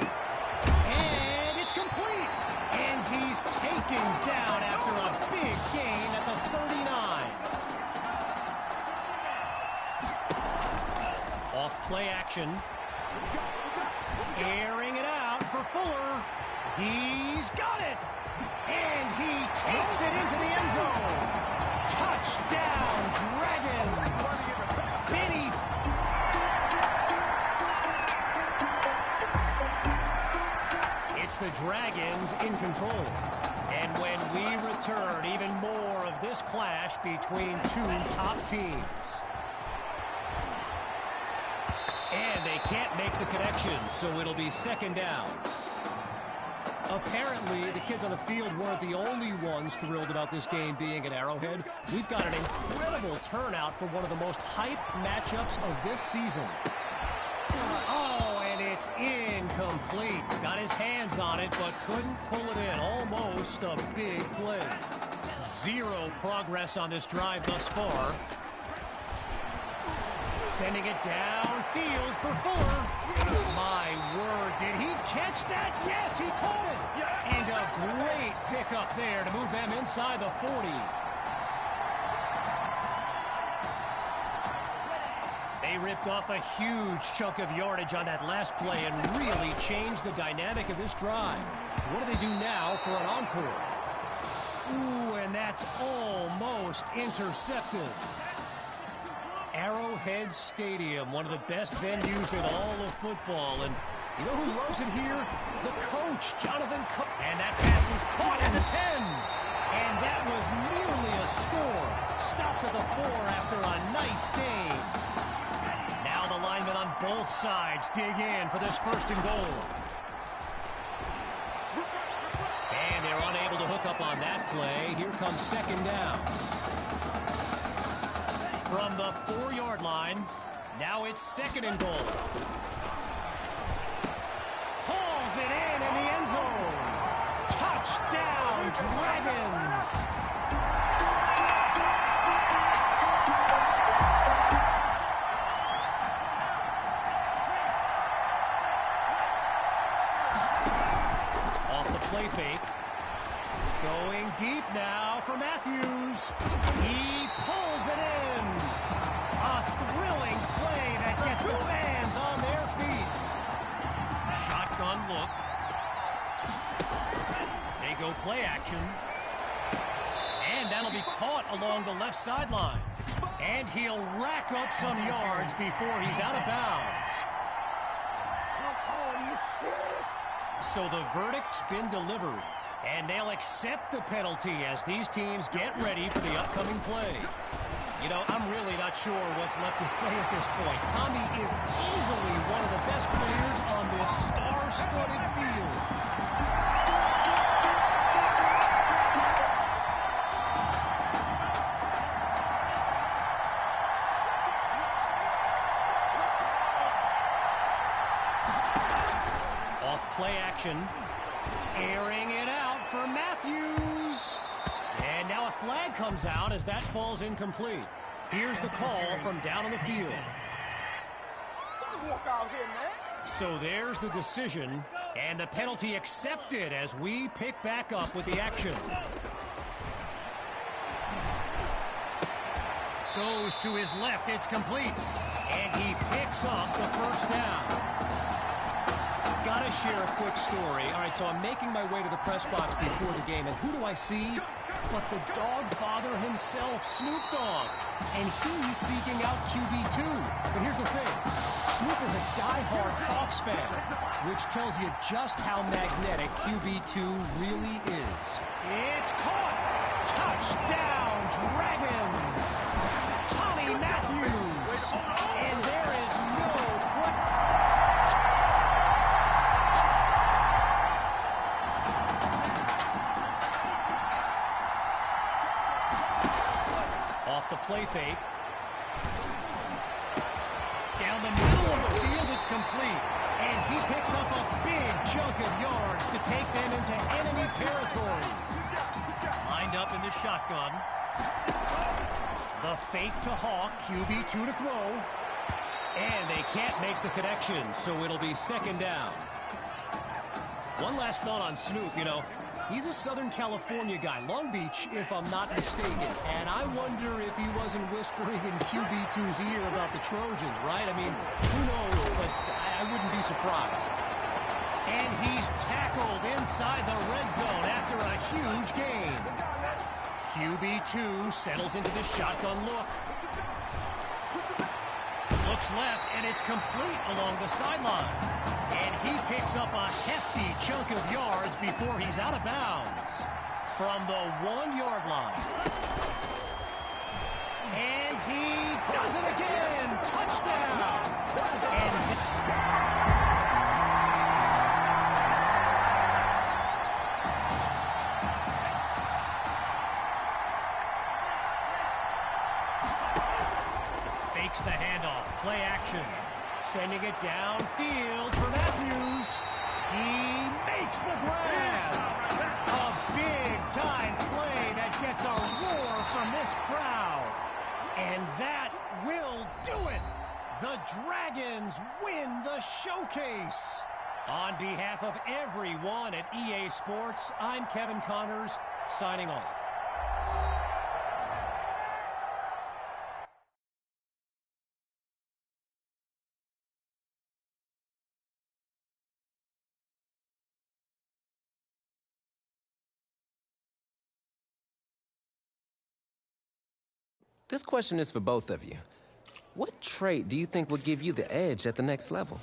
And it's complete. And he's taken down after a big gain at the 39. Off play action. Airing it out for Fuller. He's got it. And he takes it into the end zone. Touchdown, Dragons. Benny. It's the Dragons in control. And when we return, even more of this clash between two top teams. And they can't make the connection, so it'll be second down. Apparently, the kids on the field weren't the only ones thrilled about this game being at Arrowhead. We've got an incredible turnout for one of the most hyped matchups of this season. Oh, and it's incomplete. Got his hands on it, but couldn't pull it in. Almost a big play. Zero progress on this drive thus far. Sending it downfield for Fuller. My word, did he catch that? Yes, he caught it. And a great pickup there to move them inside the 40. They ripped off a huge chunk of yardage on that last play and really changed the dynamic of this drive. What do they do now for an encore? Ooh, and that's almost intercepted. Arrowhead Stadium, one of the best venues in all of football. And you know who loves it here? The coach, Jonathan Cook. And that pass was caught at the 10. And that was nearly a score. Stopped at the 4 after a nice game. Now the linemen on both sides dig in for this first and goal. And they're unable to hook up on that play. Here comes second down. From the 4-yard line, now it's second and goal. Hauls it in the end zone. Touchdown, Dragons. Off the play fake. Going deep now for Matthews. He pulls it in. A thrilling play that gets the fans on their feet. Shotgun look. They go play action. And that'll be caught along the left sideline. And he'll rack up some yards before he's out of bounds. So the verdict's been delivered. And they'll accept the penalty as these teams get ready for the upcoming play. You know, I'm really not sure what's left to say at this point. Tommy is easily one of the best players on this star-studded field. Off play action. Airing it out for Matthews. And now a flag comes out as that falls incomplete. Here's the call from down on the field. So there's the decision, and the penalty accepted as we pick back up with the action. Goes to his left, it's complete. And he picks up the first down. Gotta share a quick story. All right, so I'm making my way to the press box before the game, and who do I see? But the dog father himself, Snoop Dogg. And he's seeking out QB2. But here's the thing. Snoop is a diehard Hawks fan, which tells you just how magnetic QB2 really is. It's caught! Touchdown, Dragons! Tommy Matthews! And there is no question. Off the play fake. Down the middle of the field, it's complete. And he picks up a big chunk of yards to take them into enemy territory. Lined up in the shotgun. The fake to Hawk, QB2 to throw. And they can't make the connection, so it'll be second down. One last thought on Snoop, you know. He's a Southern California guy, Long Beach, if I'm not mistaken. And I wonder if he wasn't whispering in QB2's ear about the Trojans, right? I mean, who knows, but I wouldn't be surprised. And he's tackled inside the red zone after a huge gain. QB2 settles into the shotgun look. Looks left, and it's complete along the sideline. And he picks up a hefty chunk of yards before he's out of bounds from the 1-yard line. And he does it again. Touchdown. Fakes the handoff. Play action. Sending it downfield for Matthews. He makes the grab. A big-time play that gets a roar from this crowd. And that will do it. The Dragons win the showcase. On behalf of everyone at EA Sports, I'm Kevin Connors, signing off. This question is for both of you. What trait do you think will give you the edge at the next level?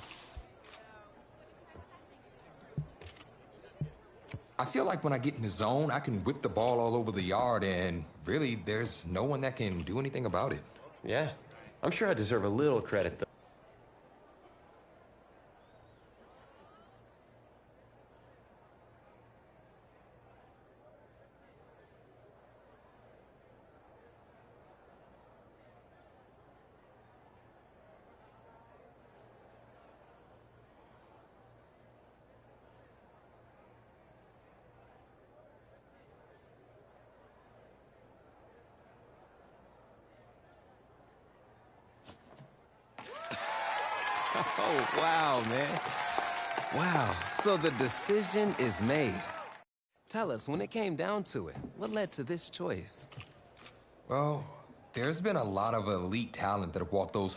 I feel like when I get in the zone, I can whip the ball all over the yard, and really, there's no one that can do anything about it. Yeah, I'm sure I deserve a little credit, though. Oh, wow, man. Wow. So the decision is made. Tell us, when it came down to it, what led to this choice? Well, there's been a lot of elite talent that have walked those.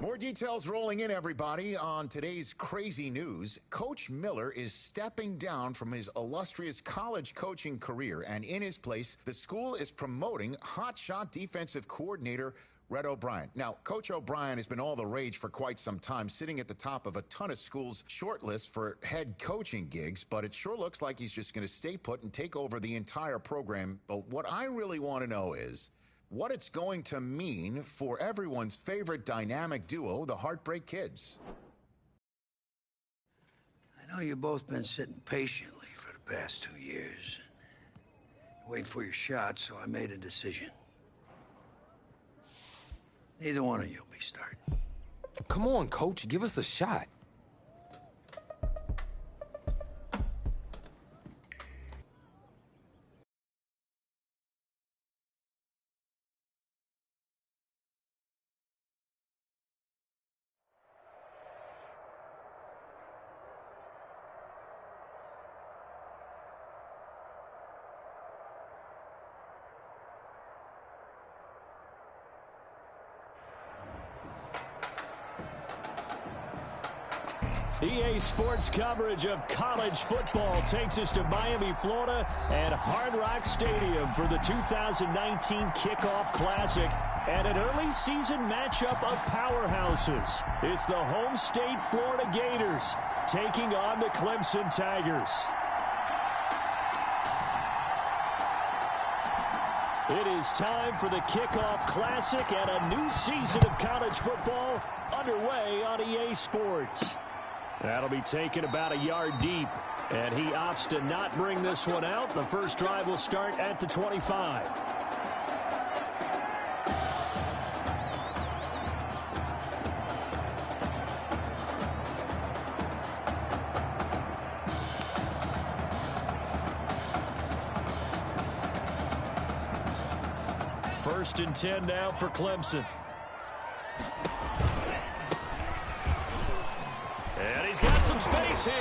More details rolling in, everybody. On today's crazy news, Coach Miller is stepping down from his illustrious college coaching career, and in his place, the school is promoting hotshot defensive coordinator Red O'Brien. Now, Coach O'Brien has been all the rage for quite some time, sitting at the top of a ton of schools' shortlists for head coaching gigs, but it sure looks like he's just going to stay put and take over the entire program. But what I really want to know is what it's going to mean for everyone's favorite dynamic duo, the Heartbreak Kids. I know you've both been sitting patiently for the past 2 years, waiting for your shot, so I made a decision. Neither one of you will be starting. Come on, Coach, give us a shot. EA Sports coverage of college football takes us to Miami, Florida, and Hard Rock Stadium for the 2019 Kickoff Classic and an early season matchup of powerhouses. It's the home state Florida Gators taking on the Clemson Tigers. It is time for the Kickoff Classic and a new season of college football underway on EA Sports. That'll be taken about a yard deep, and he opts to not bring this one out. The first drive will start at the 25. First and 10 now for Clemson. And he's got some space here.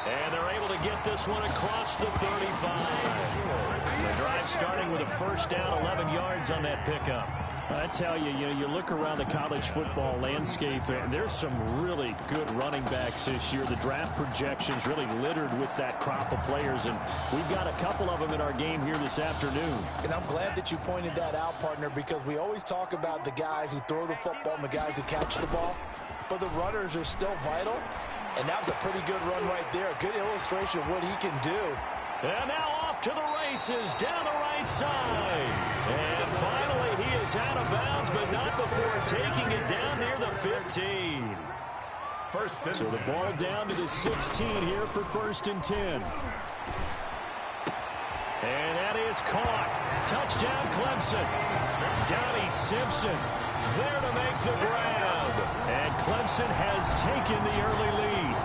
And they're able to get this one across the 35. The drive starting with a first down, 11 yards on that pickup. I tell you, you look around the college football landscape, and there's some really good running backs this year. The draft projections really littered with that crop of players, and we've got a couple of them in our game here this afternoon. And I'm glad that you pointed that out, partner, because we always talk about the guys who throw the football and the guys who catch the ball, but the runners are still vital, and that was a pretty good run right there. A good illustration of what he can do. And now off to the races down the right side. And finally he is out of bounds, but not before taking it down near the 15. So the ball down to the 16 here for first and 10. And that is caught. Touchdown Clemson. Donnie Simpson there to make the grab. And Clemson has taken the early lead.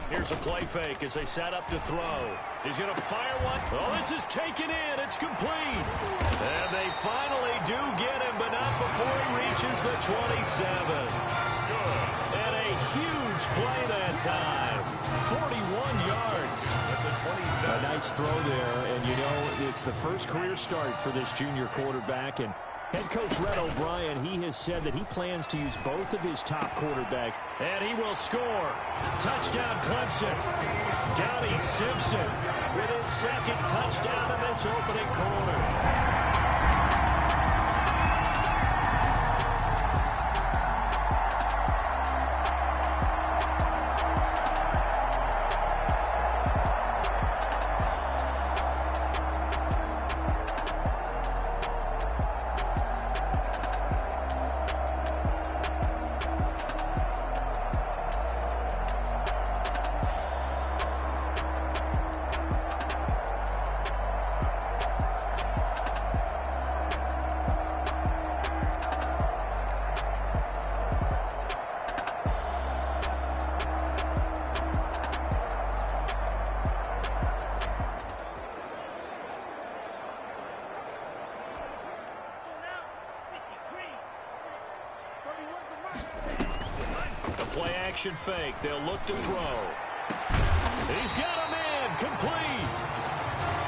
Here's a play fake as they set up to throw. He's going to fire one. Oh, this is taken in. It's complete. And they finally do get him, but not before he reaches the 27. And a huge play that time. 41 yards. A nice throw there. And, you know, it's the first career start for this junior quarterback. And head coach Red O'Brien, he has said that he plans to use both of his top quarterbacks. And he will score. Touchdown Clemson. Donnie Simpson with his second touchdown in this opening quarter. Play-action fake. They'll look to throw. He's got him in. Complete.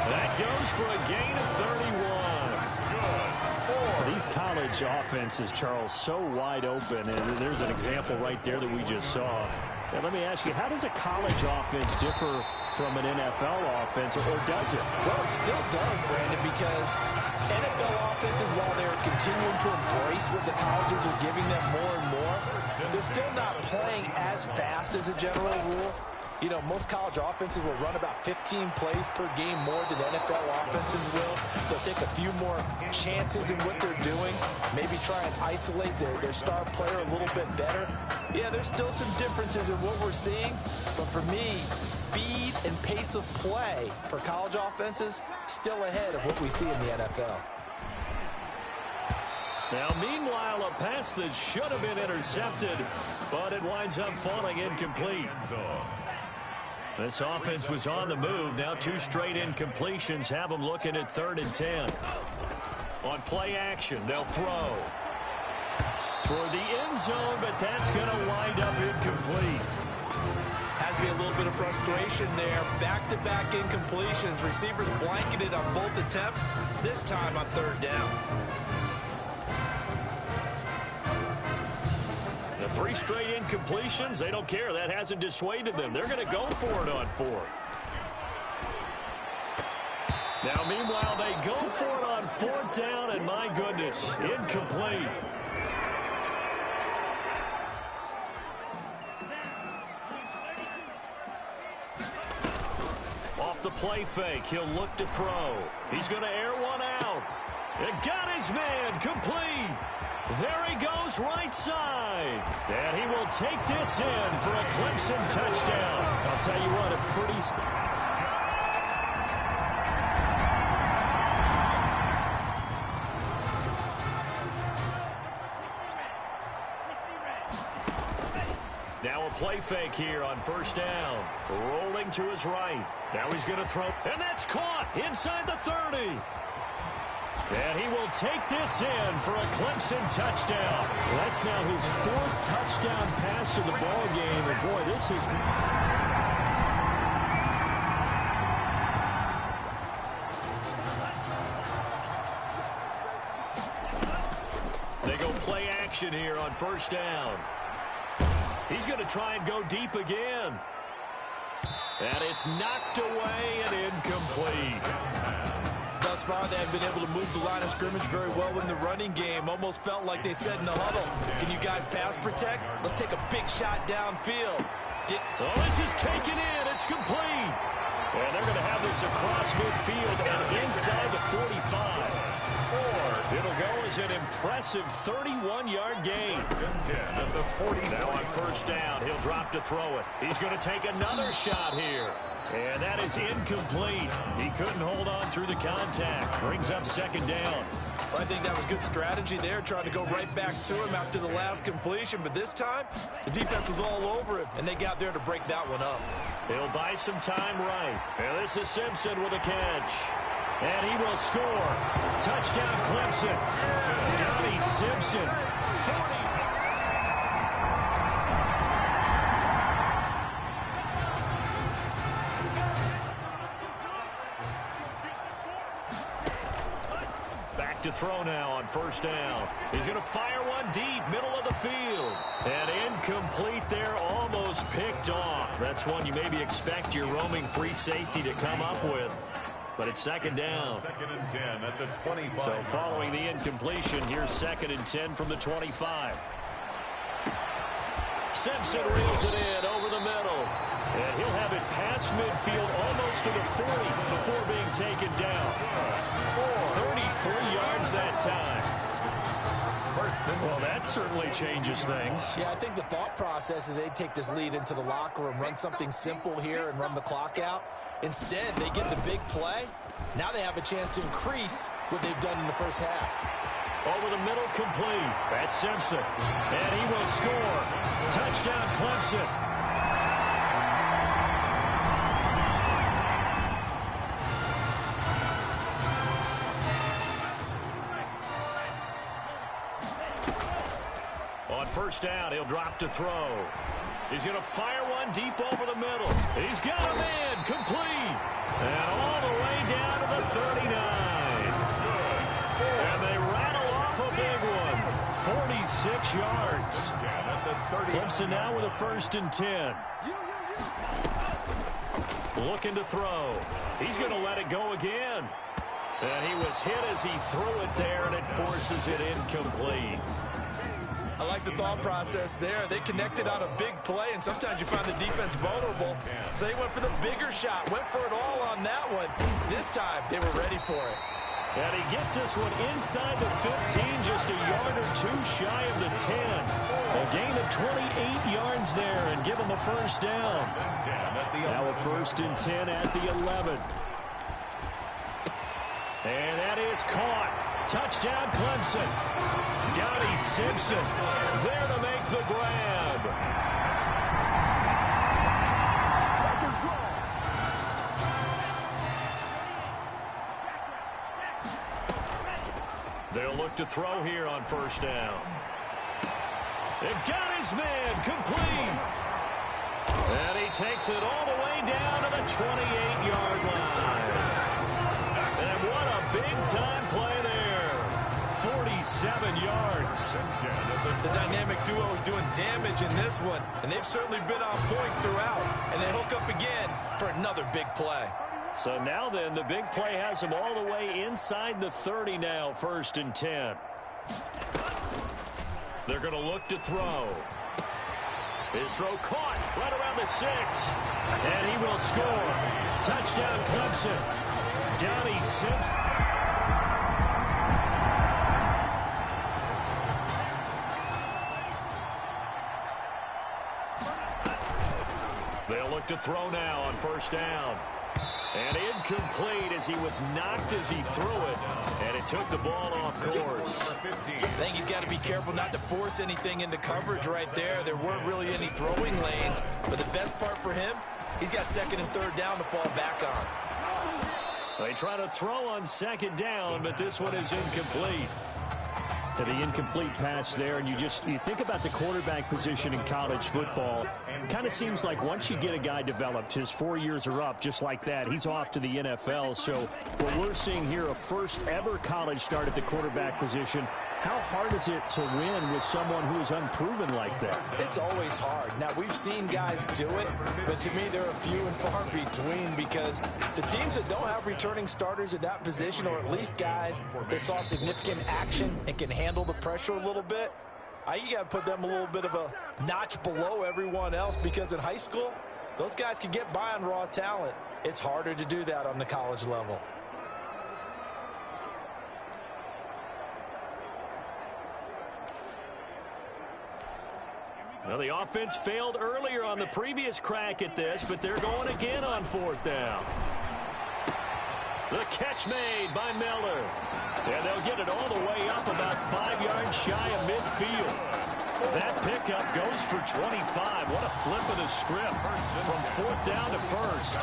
That goes for a gain of 31. These college offenses, Charles, so wide open. And there's an example right there that we just saw. Now, let me ask you, how does a college offense differ from an NFL offense, or does it? Well, it still does, Brandon, because NFL offenses, while they're continuing to embrace what the colleges are giving them more and more, they're still not playing as fast as a general rule. You know, most college offenses will run about 15 plays per game more than NFL offenses will. They'll take a few more chances in what they're doing, maybe try and isolate their star player a little bit better. Yeah, there's still some differences in what we're seeing, but for me, speed and pace of play for college offenses still ahead of what we see in the NFL. Now, meanwhile, a pass that should have been intercepted, but it winds up falling incomplete. This offense was on the move. Now 2 straight incompletions have them looking at 3rd and 10. On play action, they'll throw toward the end zone, but that's going to wind up incomplete. Has to be a little bit of frustration there. Back-to-back incompletions. Receivers blanketed on both attempts, this time on 3rd down. The 3 straight incompletions, they don't care. That hasn't dissuaded them. They're going to go for it on 4th. Now, meanwhile, they go for it on 4th down, and my goodness, incomplete. Off the play fake, he'll look to throw. He's going to air one out. It got his man, complete. There he goes, right side. And he will take this in for a Clemson touchdown. I'll tell you what, a pretty... Now a play fake here on 1st down. Rolling to his right. Now he's going to throw. And that's caught inside the 30. And he will take this in for a Clemson touchdown. That's now his 4th touchdown pass of the ball game. And boy, this is... They go play action here on 1st down. He's going to try and go deep again. And it's knocked away and incomplete. Thus far, they have been able to move the line of scrimmage very well in the running game. Almost felt like they said in the huddle, can you guys pass protect? Let's take a big shot downfield. Oh, this is taken in. It's complete. And they're going to have this across midfield and inside the 45. It'll go as an impressive 31-yard gain. Now on 1st down, he'll drop to throw it. He's going to take another shot here. And that is incomplete. He couldn't hold on through the contact. Brings up 2nd down. Well, I think that was good strategy there, trying to go right back to him after the last completion. But this time, the defense was all over him, and they got there to break that one up. He'll buy some time right. And this is Simpson with a catch. And he will score. Touchdown, Clemson. Donnie Simpson, 40. Back to throw now on 1st down. He's going to fire one deep, middle of the field. And incomplete there, almost picked off. That's one you maybe expect your roaming free safety to come up with. But it's 2nd down. 2nd and 10 at the 25. So following the incompletion, here's 2nd and 10 from the 25. Simpson reels it in over the middle. And he'll have it past midfield almost to the 40 before being taken down. 33 yards that time. Well, that certainly changes things. Yeah, I think the thought process is they take this lead into the locker room, run something simple here and run the clock out. Instead, they get the big play. Now they have a chance to increase what they've done in the first half. Over the middle, complete. That's Simpson. And he will score. Touchdown, Clemson. On 1st down, he'll drop to throw. He's going to fire one deep over the middle. He's got a man, complete. And all the way down to the 39. And they rattle off a big one. 46 yards. Clemson now with a 1st and 10. Looking to throw. He's going to let it go again. And he was hit as he threw it there, and it forces it incomplete. I like the thought process there. They connected on a big play, and sometimes you find the defense vulnerable. So they went for the bigger shot, went for it all on that one. This time, they were ready for it. And he gets this one inside the 15, just a yard or two shy of the 10. A gain of 28 yards there, and give him the 1st down. Now a 1st and 10 at the 11. And that is caught. Touchdown, Clemson. Donnie Simpson there to make the grab. look to throw here on first down. They've got his man complete. And he takes it all the way down to the 28-yard line. And what a big-time play there. 47 yards. The dynamic duo is doing damage in this one, and they've certainly been on point throughout. And they hook up again for another big play. So now then, the big play has them all the way inside the 30 now, 1st and 10. They're going to look to throw. His throw caught right around the 6. And he will score. Touchdown, Clemson. Donnie Simpson. They'll look to throw now on first down. And incomplete as he was knocked as he threw it. And it took the ball off course. I think he's got to be careful not to force anything into coverage right there. There weren't really any throwing lanes. But the best part for him, he's got 2nd and 3rd down to fall back on. They try to throw on 2nd down, but this one is incomplete. The incomplete pass there, and you think about the quarterback position in college football. Kind of seems like once you get a guy developed, his 4 years are up just like that. He's off to the NFL. So what we're seeing here, a first ever college start at the quarterback position. How hard is it to win with someone who is unproven like that? It's always hard. Now, we've seen guys do it, but to me, they're a few and far between because the teams that don't have returning starters at that position, or at least guys that saw significant action and can handle the pressure a little bit, you got to put them a little bit of a notch below everyone else because in high school, those guys can get by on raw talent. It's harder to do that on the college level. Well, the offense failed earlier on the previous crack at this, but they're going again on 4th down. The catch made by Miller. And they'll get it all the way up about 5 yards shy of midfield. That pickup goes for 25. What a flip of the script from 4th down to 1st.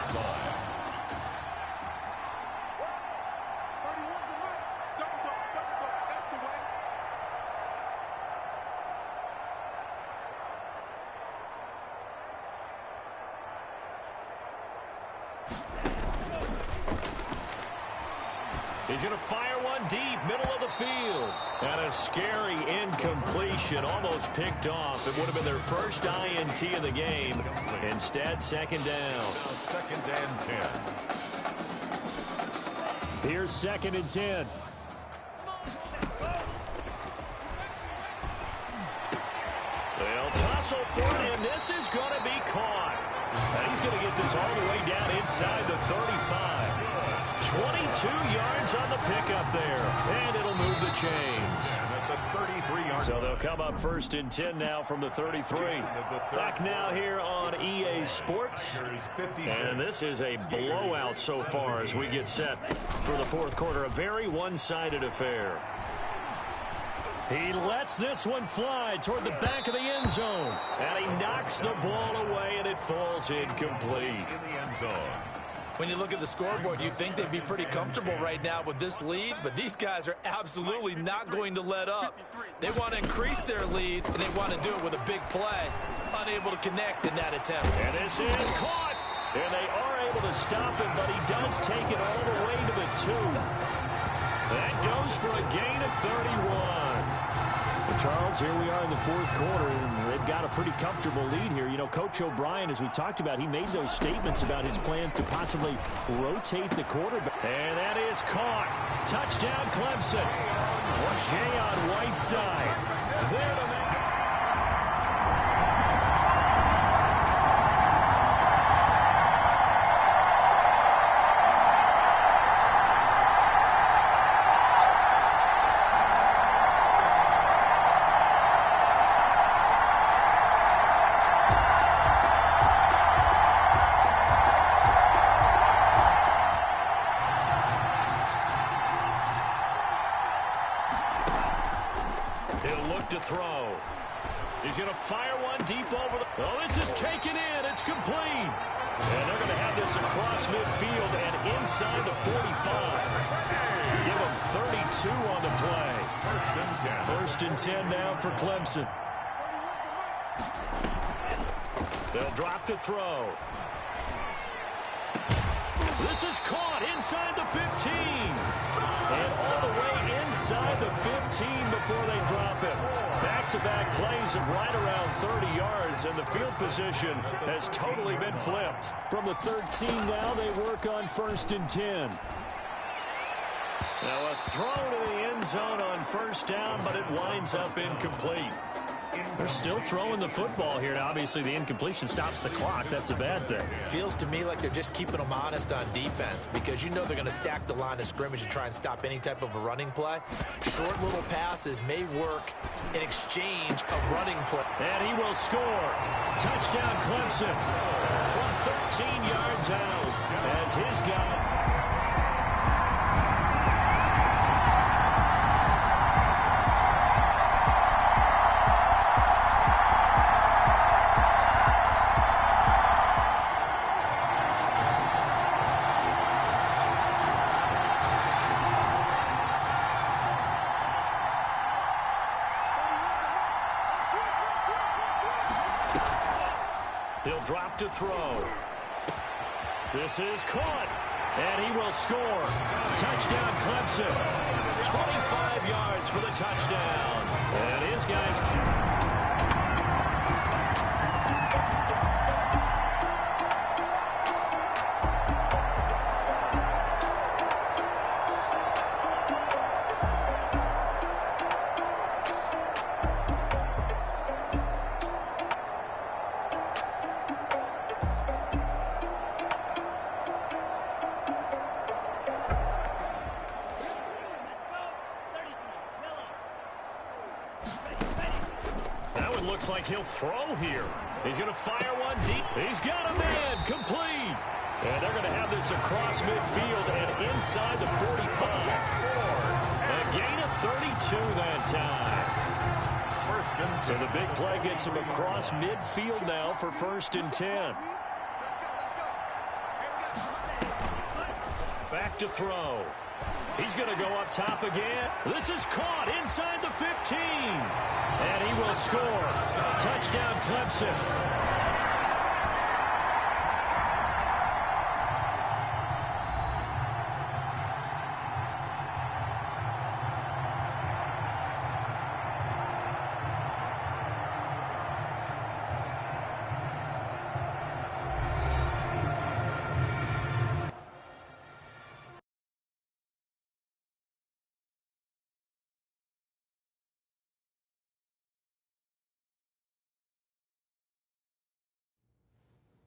He's going to fire one deep, middle of the field. And a scary incompletion, almost picked off. It would have been their first INT of the game. Instead, 2nd down. Now 2nd and 10. Here's 2nd and 10. They'll tussle for it, and this is going to be caught. And he's going to get this all the way down inside the 35. 22 yards on the pickup there, and it'll move the chains. So they'll come up 1st and 10 now from the 33. Back now here on EA Sports. And this is a blowout so far as we get set for the 4th quarter. A very one-sided affair. He lets this one fly toward the back of the end zone. And he knocks the ball away, and it falls incomplete. In the end zone. When you look at the scoreboard, you'd think they'd be pretty comfortable right now with this lead, but these guys are absolutely not going to let up. They want to increase their lead, and they want to do it with a big play. Unable to connect in that attempt. And this is caught. And they are able to stop him, but he does take it all the way to the 2. That goes for a gain of 31. Charles, here we are in the 4th quarter, and they've got a pretty comfortable lead here. You know, Coach O'Brien, as we talked about, he made those statements about his plans to possibly rotate the quarterback. And that is caught. Touchdown, Clemson. Jayon Whiteside. There to make throw. He's going to fire one deep over the... Oh, this is taken in. It's complete. And they're going to have this across midfield and inside the 45. Give him 32 on the play. First and 10 now for Clemson. They'll drop to throw. This is caught inside the 15. And all the way inside the 15 before they drop it. Back-to-back plays of right around 30 yards, and the field position has totally been flipped. From the 13 now, they work on first and 10. Now a throw to the end zone on first down, but it winds up incomplete. They're still throwing the football here. Now, obviously, the incompletion stops the clock. That's a bad thing. Feels to me like they're just keeping them honest on defense because you know they're going to stack the line of scrimmage and try and stop any type of a running play. Short little passes may work in exchange of running play. And he will score. Touchdown, Clemson. From 13 yards out as his guy. He'll drop to throw. This is caught, and he will score. Touchdown, Clemson. 25 yards for the touchdown. And his guys... Looks like he'll throw here. He's going to fire one deep. He's got a man complete. And they're going to have this across midfield and inside the 45. A gain of 32 that time. So the big play gets him across midfield now for first and 10. Back to throw. He's going to go up top again. This is caught inside the 15. And he will score. Touchdown, Clemson.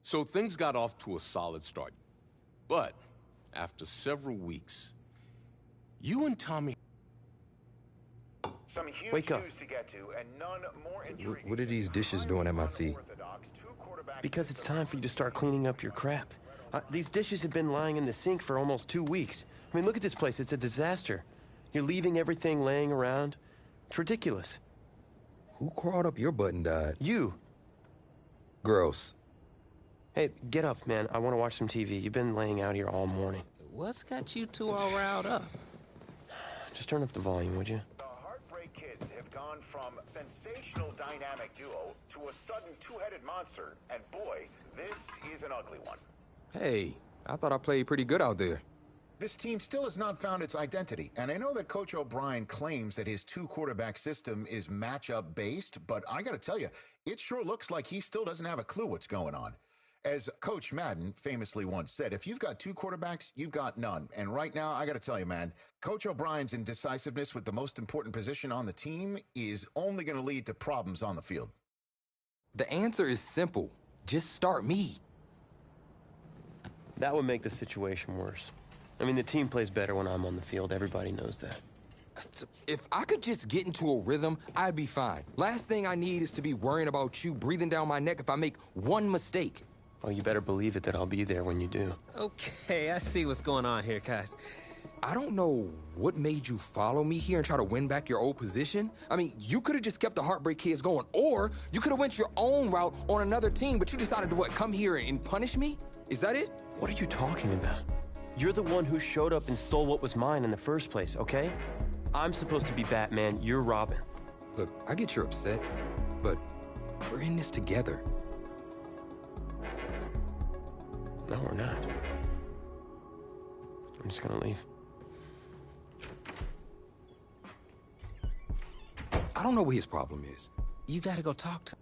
So things got off to a solid start. But after several weeks, you and Tommy... Some huge Wake up. news to get to, and none more intriguing. What are these dishes doing at my feet? Because it's time for you to start cleaning up your crap. These dishes have been lying in the sink for almost 2 weeks. I mean, look at this place. It's a disaster. You're leaving everything laying around. It's ridiculous. Who crawled up your butt and died? You. Gross. Hey, get up, man. I want to watch some TV. You've been laying out here all morning. What's got you two all riled up? Just turn up the volume, would you? The Heartbreak Kids have gone from sensational dynamic duo to a sudden two-headed monster. And boy, this is an ugly one. Hey, I thought I played pretty good out there. This team still has not found its identity, and I know that Coach O'Brien claims that his two-quarterback system is matchup-based, but I gotta tell you, it sure looks like he still doesn't have a clue what's going on. As Coach Madden famously once said, if you've got two quarterbacks, you've got none. And right now, I got to tell you, man, Coach O'Brien's indecisiveness with the most important position on the team is only going to lead to problems on the field. The answer is simple. Just start me. That would make the situation worse. I mean, the team plays better when I'm on the field. Everybody knows that. If I could just get into a rhythm, I'd be fine. Last thing I need is to be worrying about you breathing down my neck if I make one mistake. Oh, you better believe it that I'll be there when you do. Okay, I see what's going on here, guys. I don't know what made you follow me here and try to win back your old position. I mean, you could have just kept the Heartbreak Kids going, or you could have went your own route on another team, but you decided to, what, come here and punish me? Is that it? What are you talking about? You're the one who showed up and stole what was mine in the first place, okay? I'm supposed to be Batman, you're Robin. Look, I get you're upset, but we're in this together. No, we're not. I'm just gonna leave. I don't know what his problem is. You gotta go talk to him.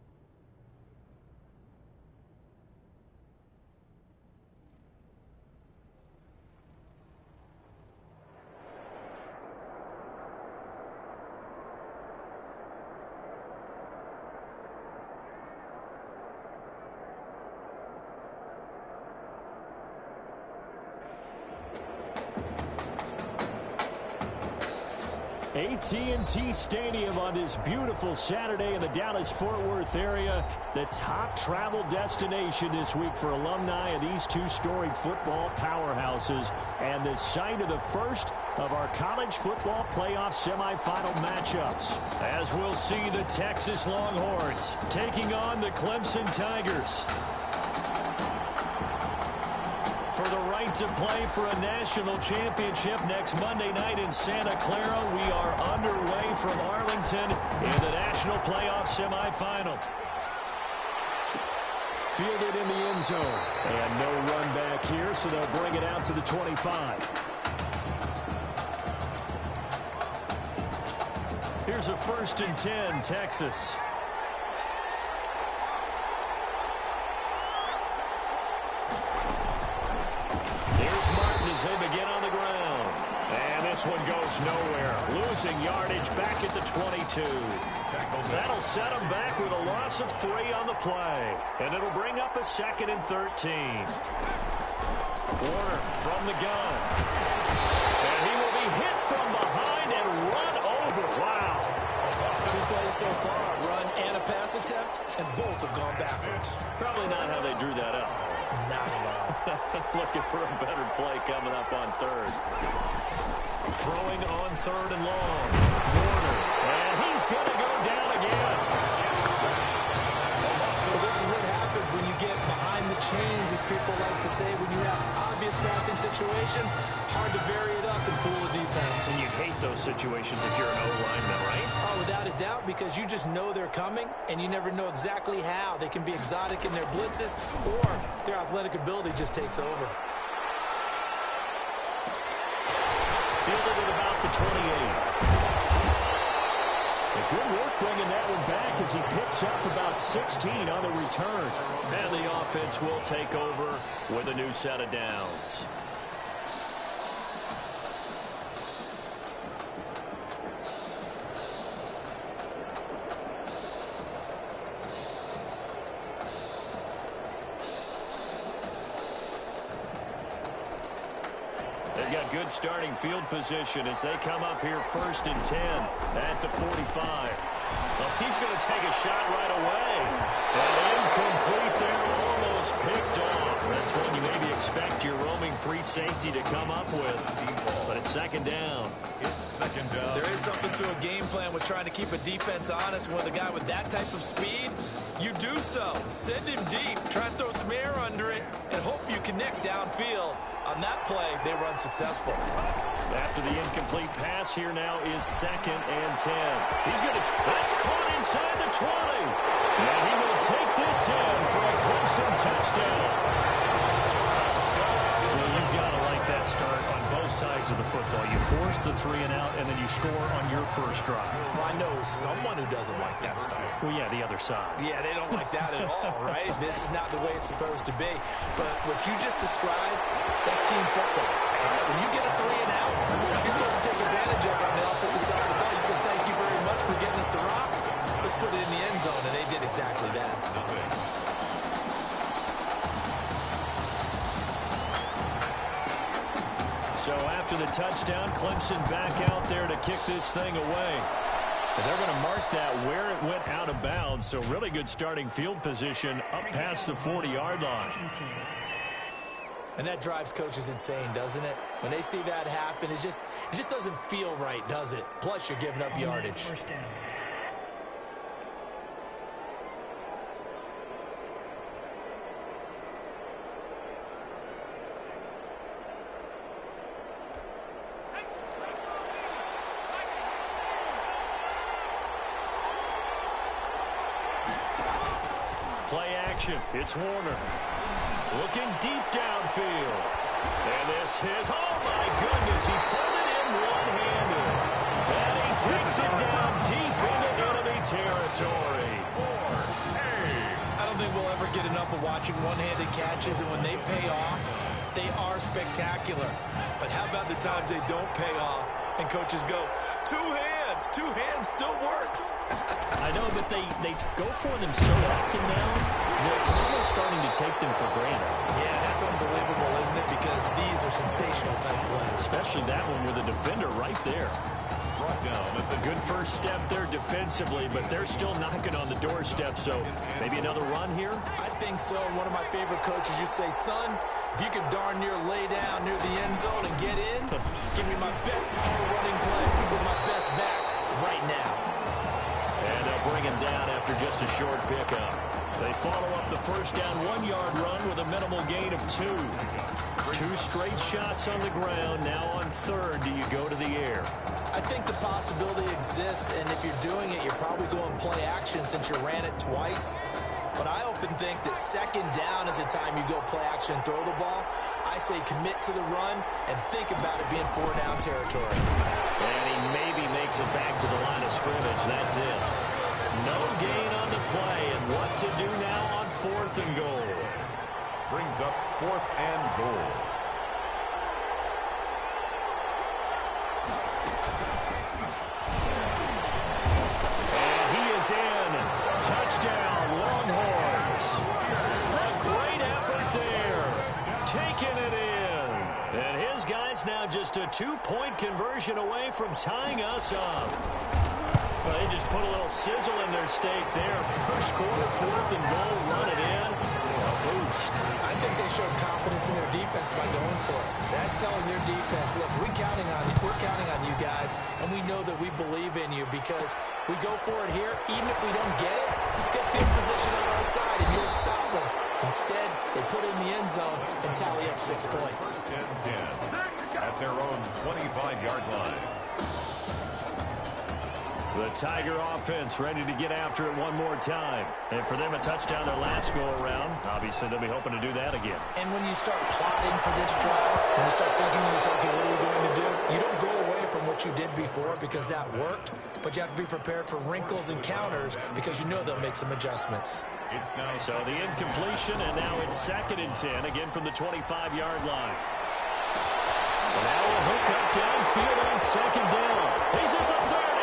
AT&T Stadium on this beautiful Saturday in the Dallas-Fort Worth area. The top travel destination this week for alumni of these two storied football powerhouses, and the site of the first of our college football playoff semifinal matchups. As we'll see the Texas Longhorns taking on the Clemson Tigers. For the right to play for a national championship next Monday night in Santa Clara, we are underway from Arlington in the national playoff semifinal. Fielded in the end zone. And no run back here, so they'll bring it out to the 25. Here's a 1st and 10, Texas. Him again on the ground. And this one goes nowhere. Losing yardage back at the 22. That'll set him back with a loss of 3 on the play. And it'll bring up a 2nd and 13. Warner from the gun. And he will be hit from behind and run over. Wow. 2 plays so far, a run and a pass attempt, and both have gone backwards. Probably not how they drew that up. Not at all. Looking for a better play coming up on 3rd. Throwing on 3rd and long. Warner. And he's going to go down again. Well, this is what happens when you get behind the chains, as people like to say. When you have obvious passing situations, hard to vary it up and fool the defense. And you hate those situations if you're an O-lineman, right? Oh, without a doubt, because you just know they're coming, and you never know exactly how. They can be exotic in their blitzes, or their athletic ability just takes over. Fielded at about the 28. Good work bringing that one back as he picks up about 16 on the return. And the offense will take over with a new set of downs. They've got good starting field position as they come up here 1st and 10 at the 45. Well, he's going to take a shot right away. And incomplete there, almost picked off. That's one you maybe expect your roaming free safety to come up with. But it's 2nd down. It's 2nd down. There is something to a game plan with trying to keep a defense honest. With a guy with that type of speed, you do so. Send him deep, try and throw some air under it, and hope you connect downfield. On that play, they were unsuccessful. After the incomplete pass, here now is 2nd and 10. He's going to, that's caught inside the 20. And he will take this in for a Clemson touchdown. Well, you've got to like that start on both sides of the football. You force the 3 and out, and then you score on your first drive. Well, I know someone who doesn't like that start. Well, yeah, the other side. Yeah, they don't like that at all, right? This is not the way it's supposed to be. But what you just described, that's team football. When you get a 3 and out, you're supposed to take advantage of it on the offensive side of the ball. You say, thank you very much for getting us the rock. Let's put it in the end zone, and they did exactly that. So after the touchdown, Clemson back out there to kick this thing away. And they're going to mark that where it went out of bounds. So really good starting field position up past the 40-yard line. And that drives coaches insane, doesn't it? When they see that happen, it just doesn't feel right, does it? Plus, you're giving up yardage. Play action. It's Warner. Looking deep downfield. And this is, oh my goodness, he pulled it in one-handed. And he takes it down deep into enemy territory. I don't think we'll ever get enough of watching one-handed catches, and when they pay off, they are spectacular. But how about the times they don't pay off and coaches go, two hands still works. I know, but they go for them so often now, they're almost starting to take them for granted. Yeah, that's unbelievable, isn't it? Because these are sensational type plays. Especially that one with a defender right there. Brought down at the good first step there defensively, but they're still knocking on the doorstep, so maybe another run here? I think so. And one of my favorite coaches used to say, son, if you could darn near lay down near the end zone and get in, give me my best power running play with my best back right now. And they'll bring him down after just a short pickup. They follow up the first down 1-yard run with a minimal gain of 2. 2 straight shots on the ground. Now on third, do you go to the air? I think the possibility exists, and if you're doing it, you're probably going play action since you ran it twice. But I often think that second down is a time you go play action and throw the ball. I say commit to the run and think about it being 4-down territory. And he maybe makes it back to the line of scrimmage. That's it. No gain on the play, and what to do now on 4th and goal. Brings up 4th and goal. And he is in. Touchdown, Longhorns. A great effort there. Taking it in. And his guys now just a 2-point conversion away from tying us up. Well, they just put a little sizzle in their steak there. First quarter, 4th and goal, run it in. A boost. I think they showed confidence in their defense by going for it. That's telling their defense, look, we're counting on you guys, and we know that we believe in you because we go for it here. Even if we don't get it, get field position on our side, and you'll stop them. Instead, they put it in the end zone and tally up 6 points. 10-10 at their own 25-yard line. The Tiger offense ready to get after it one more time. And for them, a touchdown their last go-around. Obviously, they'll be hoping to do that again. And when you start plotting for this drive, when you start thinking to yourself, okay, what are we going to do? You don't go away from what you did before because that worked, but you have to be prepared for wrinkles and counters because you know they'll make some adjustments. So the incompletion, and now it's 2nd and 10, again from the 25-yard line. And now a hook up downfield on 2nd down. He's at the 30.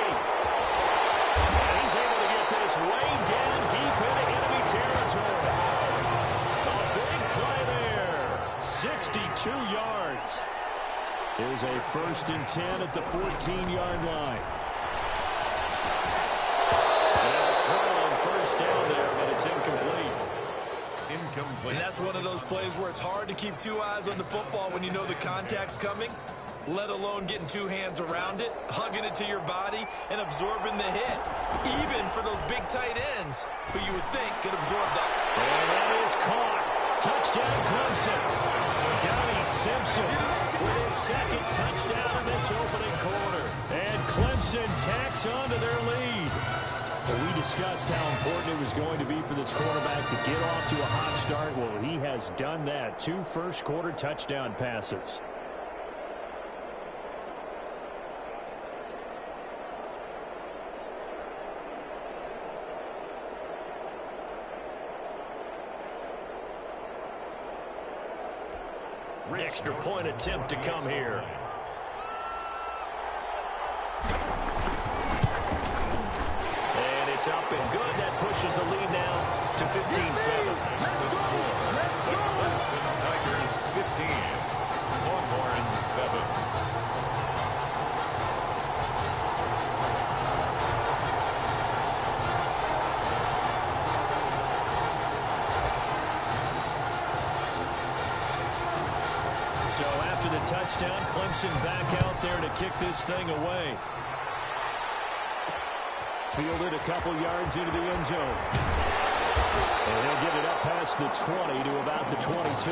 He's able to get this way down deep into enemy territory. A big play there. 62 yards. Here's a 1st and 10 at the 14-yard line. And a throw on 1st down there, but it's incomplete. And that's one of those plays where it's hard to keep 2 eyes on the football when you know the contact's coming, let alone getting 2 hands around it, hugging it to your body, and absorbing the hit. Even for those big tight ends who you would think could absorb that. And that is caught. Touchdown, Clemson. Donnie Simpson with his 2nd touchdown in this opening quarter. And Clemson tacks on to their lead. Well, we discussed how important it was going to be for this quarterback to get off to a hot start. Well, he has done that. 2 first-quarter touchdown passes. Extra point attempt to come here. And it's up and good. That pushes the lead now to 15-7. The Clemson Tigers 15, Longhorns 7. So after the touchdown, Clemson back out there to kick this thing away. Fielded a couple yards into the end zone. And he'll get it up past the 20 to about the 22.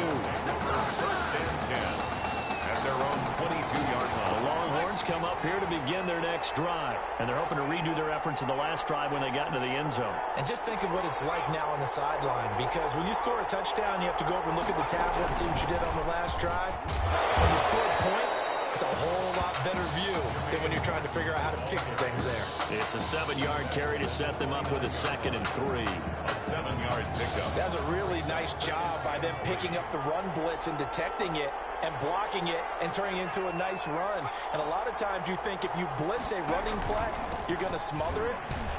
1st and 10 at their own 22-yard line. The Longhorns come up here to begin their next drive, and they're hoping to redo their efforts in the last drive when they got into the end zone. And just think of what it's like now on the sideline, because when you score a touchdown, you have to go over and look at the tablet and see what you did on the last drive. When you score points, it's a whole lot better view than when you're trying to figure out how to fix things there. It's a 7-yard carry to set them up with a 2nd and 3. A 7-yard pickup. That's a really nice job by them picking up the run blitz and detecting it and blocking it and turning it into a nice run. And a lot of times you think if you blitz a running play, you're going to smother it.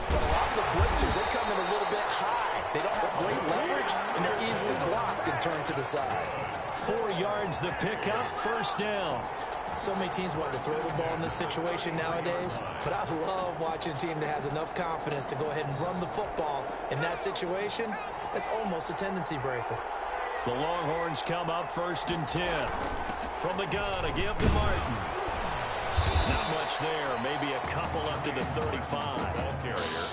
But a lot of the blitzers, they come in a little bit high. They don't have great leverage, and they're easily blocked and turned to the side. 4 yards the pickup, 1st down. So many teams want to throw the ball in this situation nowadays, but I love watching a team that has enough confidence to go ahead and run the football in that situation. That's almost a tendency breaker. The Longhorns come up 1st and 10. From the gun, a give to Martin. Not much there, maybe a couple up to the 35. Ball carrier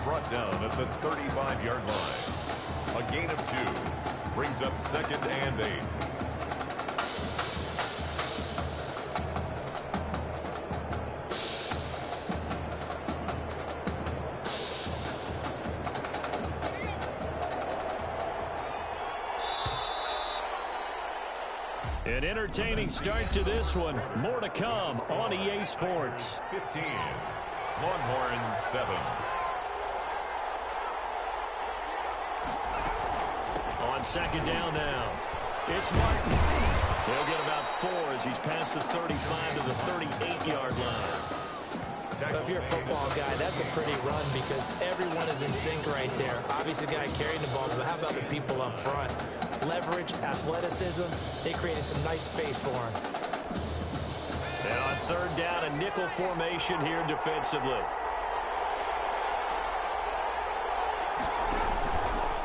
brought down at the 35-yard line. A gain of 2 brings up 2nd and 8. An entertaining start to this one. More to come on EA Sports. 15. Longhorns 7. On 2nd down now. It's Martin. He'll get about 4 as he's past the 35 to the 38-yard line. So if you're a football guy, that's a pretty run because everyone is in sync right there. Obviously, the guy carrying the ball, but how about the people up front? Leverage, athleticism, they created some nice space for him. And on 3rd down, a nickel formation here defensively.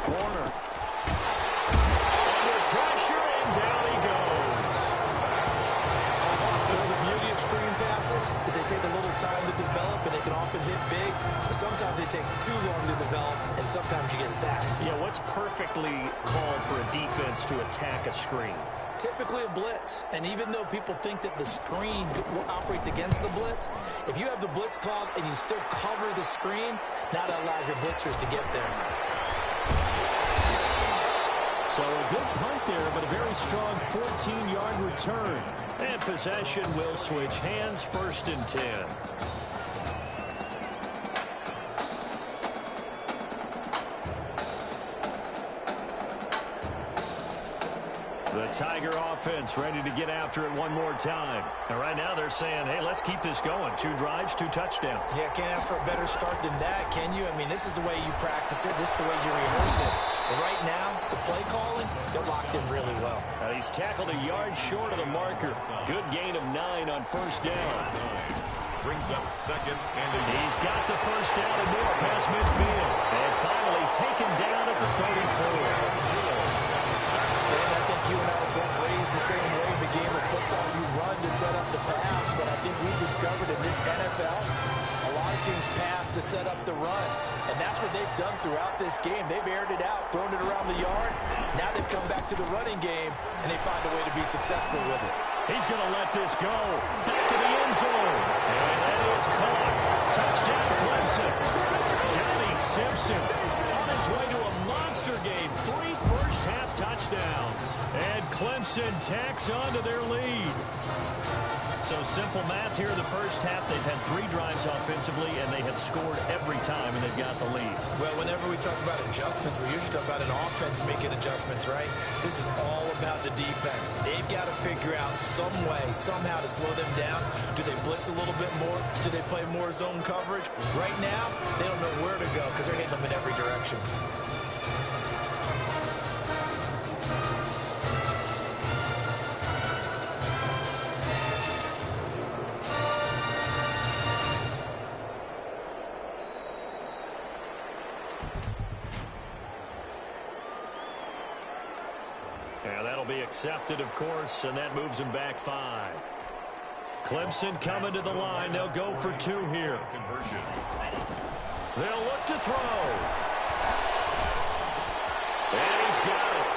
Warner. Under pressure, and down he goes. The beauty of screen passes is they take a little time to develop, and they can often hit big, but sometimes they take too long to develop, and sometimes you get sacked. Yeah, what's perfectly called for a defense to attack a screen? Typically a blitz, and even though people think that the screen operates against the blitz, if you have the blitz called and you still cover the screen, now that allows your blitzers to get there. So a good punt there, but a very strong 14-yard return. And possession will switch hands, 1st and 10. The Tiger offense ready to get after it one more time. And right now they're saying, hey, let's keep this going. 2 drives, 2 touchdowns. Yeah, can't ask for a better start than that, can you? I mean, this is the way you practice it. This is the way you rehearse it. But right now, the play calling, they're locked in really well. He's tackled a yard short of the marker. Good gain of 9 on 1st down. Brings up 2nd and 8. He's got the 1st down and more past midfield. And finally taken down at the 34. I think you and I were both raised the same way in the game of football. You run to set up the pass, but I think we discovered in this NFL, a lot of teams pass to set up the run. And that's what they've done throughout this game. They've aired it out, thrown it around the yard. Now they've come back to the running game, and they find a way to be successful with it. He's going to let this go. Back in the end zone. And that is caught. Touchdown, Clemson. Donnie Simpson on his way to a monster game. 3 first-half touchdowns. And Clemson tacks on to their lead. So simple math here in the first half. They've had 3 drives offensively, and they have scored every time, and they've got the lead. Well, whenever we talk about adjustments, we usually talk about an offense making adjustments, right? This is all about the defense. They've got to figure out some way, somehow to slow them down. Do they blitz a little bit more? Do they play more zone coverage? Right now, they don't know where to go because they're hitting them in every direction. Be accepted, of course, and that moves them back 5. Clemson coming to the line. They'll go for 2 here. Conversion. They'll look to throw. And he's got it.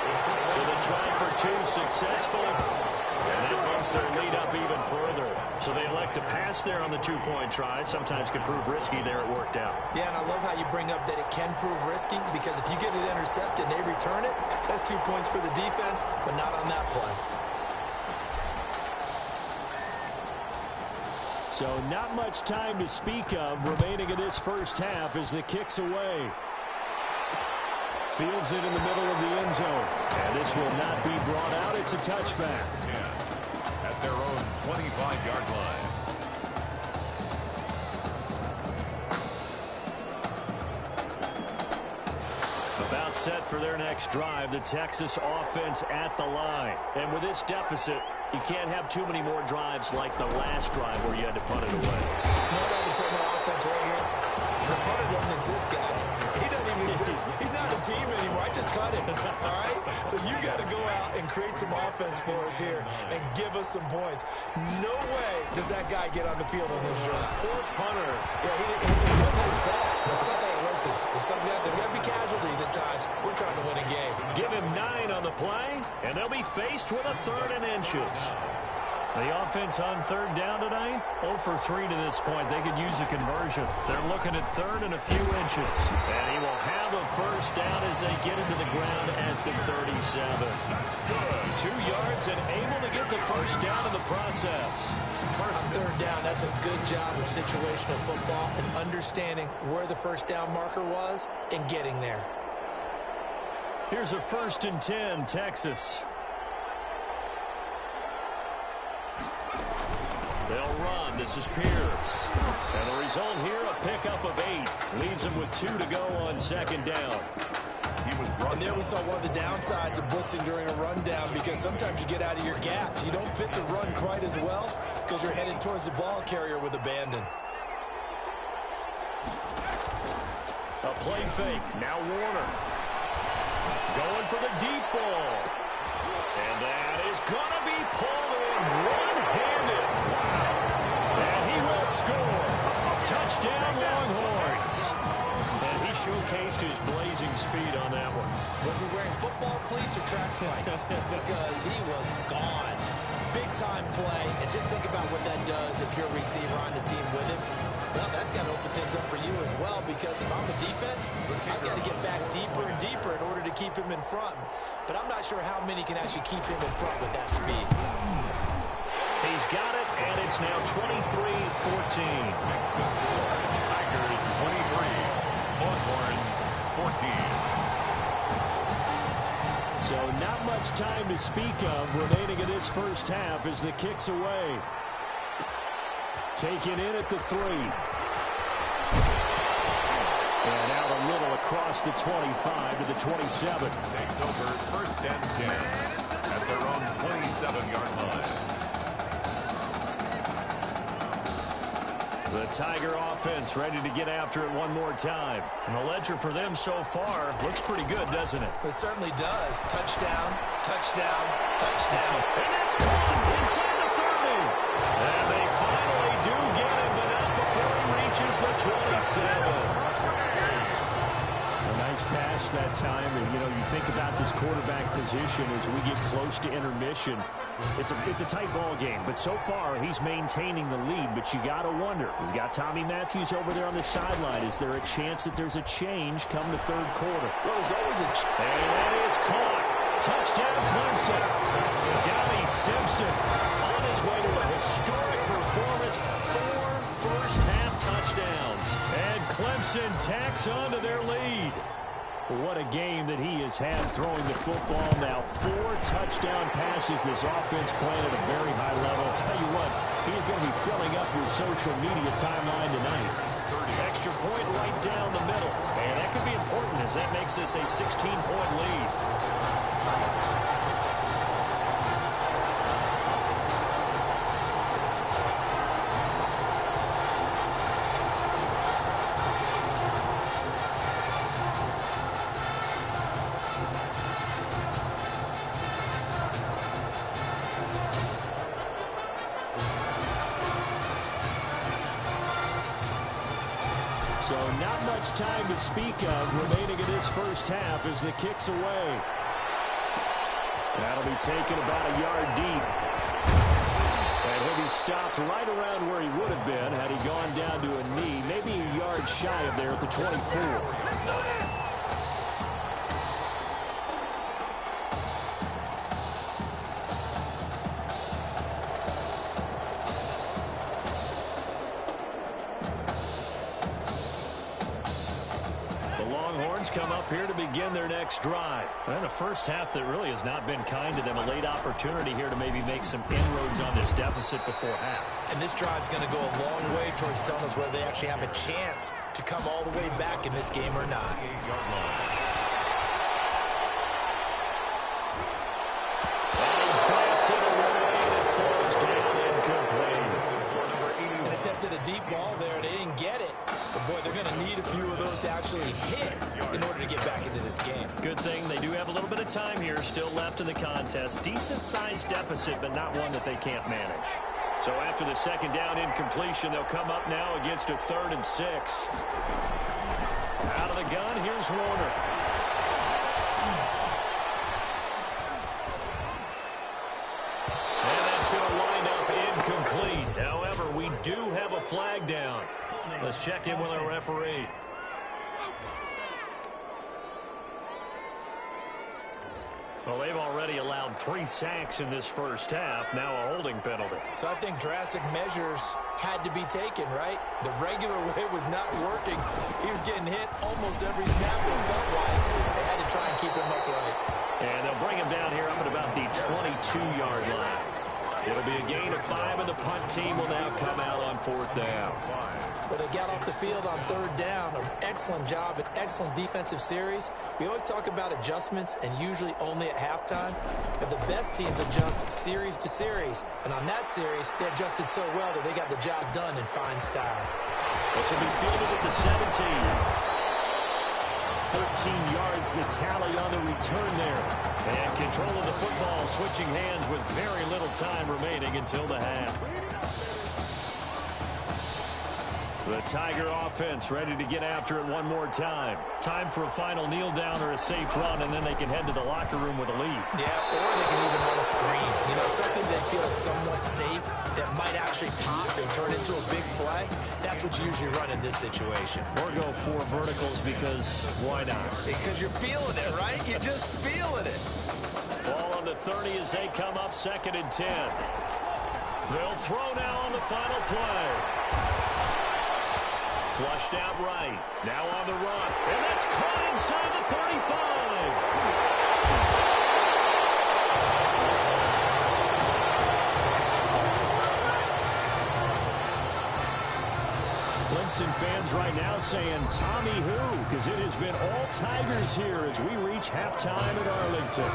So the try for two successful. And that bumps their lead up even further. So they elect to pass there on the two-point try. Sometimes can prove risky there. It worked out. Yeah, and I love how you bring up that it can prove risky, because if you get it intercepted and they return it, that's 2 points for the defense, but not on that play. So not much time to speak of remaining in this first half as the kick's away. Fields it in the middle of the end zone. And this will not be brought out. It's a touchback. At their own 25-yard line. About set for their next drive. The Texas offense at the line. And with this deficit, you can't have too many more drives like the last drive where you had to punt it away. No, I tell my offense right here. The punter doesn't exist, guys. He doesn't even exist. He's not a team anymore. I just cut him. All right? So you got to go out and create some offense for us here and give us some points. No way does that guy get on the field on this drive. Poor punter. Yeah, it wasn't his fault. Hey, listen, there's something out there. There got to be casualties at times. We're trying to win a game. Give him 9 on the play, and they'll be faced with a 3rd and inches. The offense on 3rd down tonight, 0 for 3 to this point. They could use a conversion. They're looking at 3rd and a few inches. And he will have a first down as they get into the ground at the 37. 2 yards and able to get the first down in the process. On 3rd down, that's a good job of situational football and understanding where the first down marker was and getting there. Here's a 1st and 10, Texas. They'll run. This is Pierce. And the result here, a pickup of 8. Leaves him with 2 to go on 2nd down. And there we saw one of the downsides of blitzing during a rundown, because sometimes you get out of your gaps. You don't fit the run quite as well because you're headed towards the ball carrier with abandon. A play fake. Now Warner. Going for the deep ball. And that is going to be pulled in one-handed. And he will score. Touchdown, Longhorns. And he showcased his blazing speed on that one. Was he wearing football cleats or track spikes? Because he was gone. Big-time play. And just think about what that does if you're a receiver on the team with him. Well, that's got to open things up for you as well, because if I'm a defense, I've got to get back deeper and deeper in order to keep him in front. But I'm not sure how many can actually keep him in front with that speed. He's got it, and it's now 23-14. Tigers 23, Longhorns 14. So not much time to speak of remaining in this first half as the kick's away. Taken in at the 3. And out a little across the 25 to the 27. Takes over 1st and 10 at their own 27-yard line. The Tiger offense ready to get after it one more time. And the ledger for them so far looks pretty good, doesn't it? It certainly does. Touchdown, touchdown, touchdown. And it's caught inside the 30. And they finally do get him, but not before he reaches the 27. A nice pass that time. And, you know, you think about this quarterback position as we get close to intermission. It's a tight ball game, but so far he's maintaining the lead. But you got to wonder, he's got Tommy Matthews over there on the sideline. Is there a chance that there's a change come the 3rd quarter? Well, there's always a chance. And that is caught. Touchdown, Clemson. Donnie Simpson on his way to a historic performance. 4 first-half touchdowns. And Clemson tacks on to their lead. What a game that he has had throwing the football now. 4 touchdown passes. This offense playing at a very high level. I'll tell you what, he's going to be filling up your social media timeline tonight. Extra point right down the middle. And that could be important as that makes this a 16-point lead. So not much time to speak of remaining in this first half as the kick's away. That'll be taken about a yard deep. And he'll be stopped right around where he would have been had he gone down to a knee, maybe a yard shy of there at the 24. Come up here to begin their next drive. And a first half that really has not been kind to them. A late opportunity here to maybe make some inroads on this deficit before half. And this drive's going to go a long way towards telling us whether they actually have a chance to come all the way back in this game or not. And attempted a deep ball there. They didn't get it. But, boy, they're going to need a few of those to actually hit in order to get back into this game. Good thing they do have a little bit of time here still left in the contest. Decent-sized deficit, but not one that they can't manage. So after the second down incompletion, they'll come up now against a 3rd and 6. Out of the gun, here's Warner. And that's going to wind up incomplete. However, we do have a flag down. Let's check in with our referee. Well, they've already allowed 3 sacks in this first half. Now a holding penalty. So I think drastic measures had to be taken, right? The regular way was not working. He was getting hit almost every snap it felt like. They had to try and keep him upright. And they'll bring him down here up at about the 22-yard line. It'll be a gain of 5, and the punt team will now come out on 4th down. But they got off the field on 3rd down. An excellent job, an excellent defensive series. We always talk about adjustments, and usually only at halftime. But the best teams adjust series to series. And on that series, they adjusted so well that they got the job done in fine style. This will be fielded at the 17. 13 yards, the tally on the return there. And control of the football, switching hands with very little time remaining until the half. The Tiger offense ready to get after it one more time. Time for a final kneel down or a safe run, and then they can head to the locker room with a lead. Yeah, or they can even run a screen. You know, something they feel somewhat safe that might actually pop and turn into a big play. That's what you usually run in this situation. Or go 4 verticals because why not? Because you're feeling it, right? You're just feeling it. Ball on the 30 as they come up 2nd and 10. They'll throw now on the final play. Flushed out right. Now on the run. And that's caught inside the 35. Clemson fans right now saying Tommy who? Because it has been all Tigers here as we reach halftime at Arlington.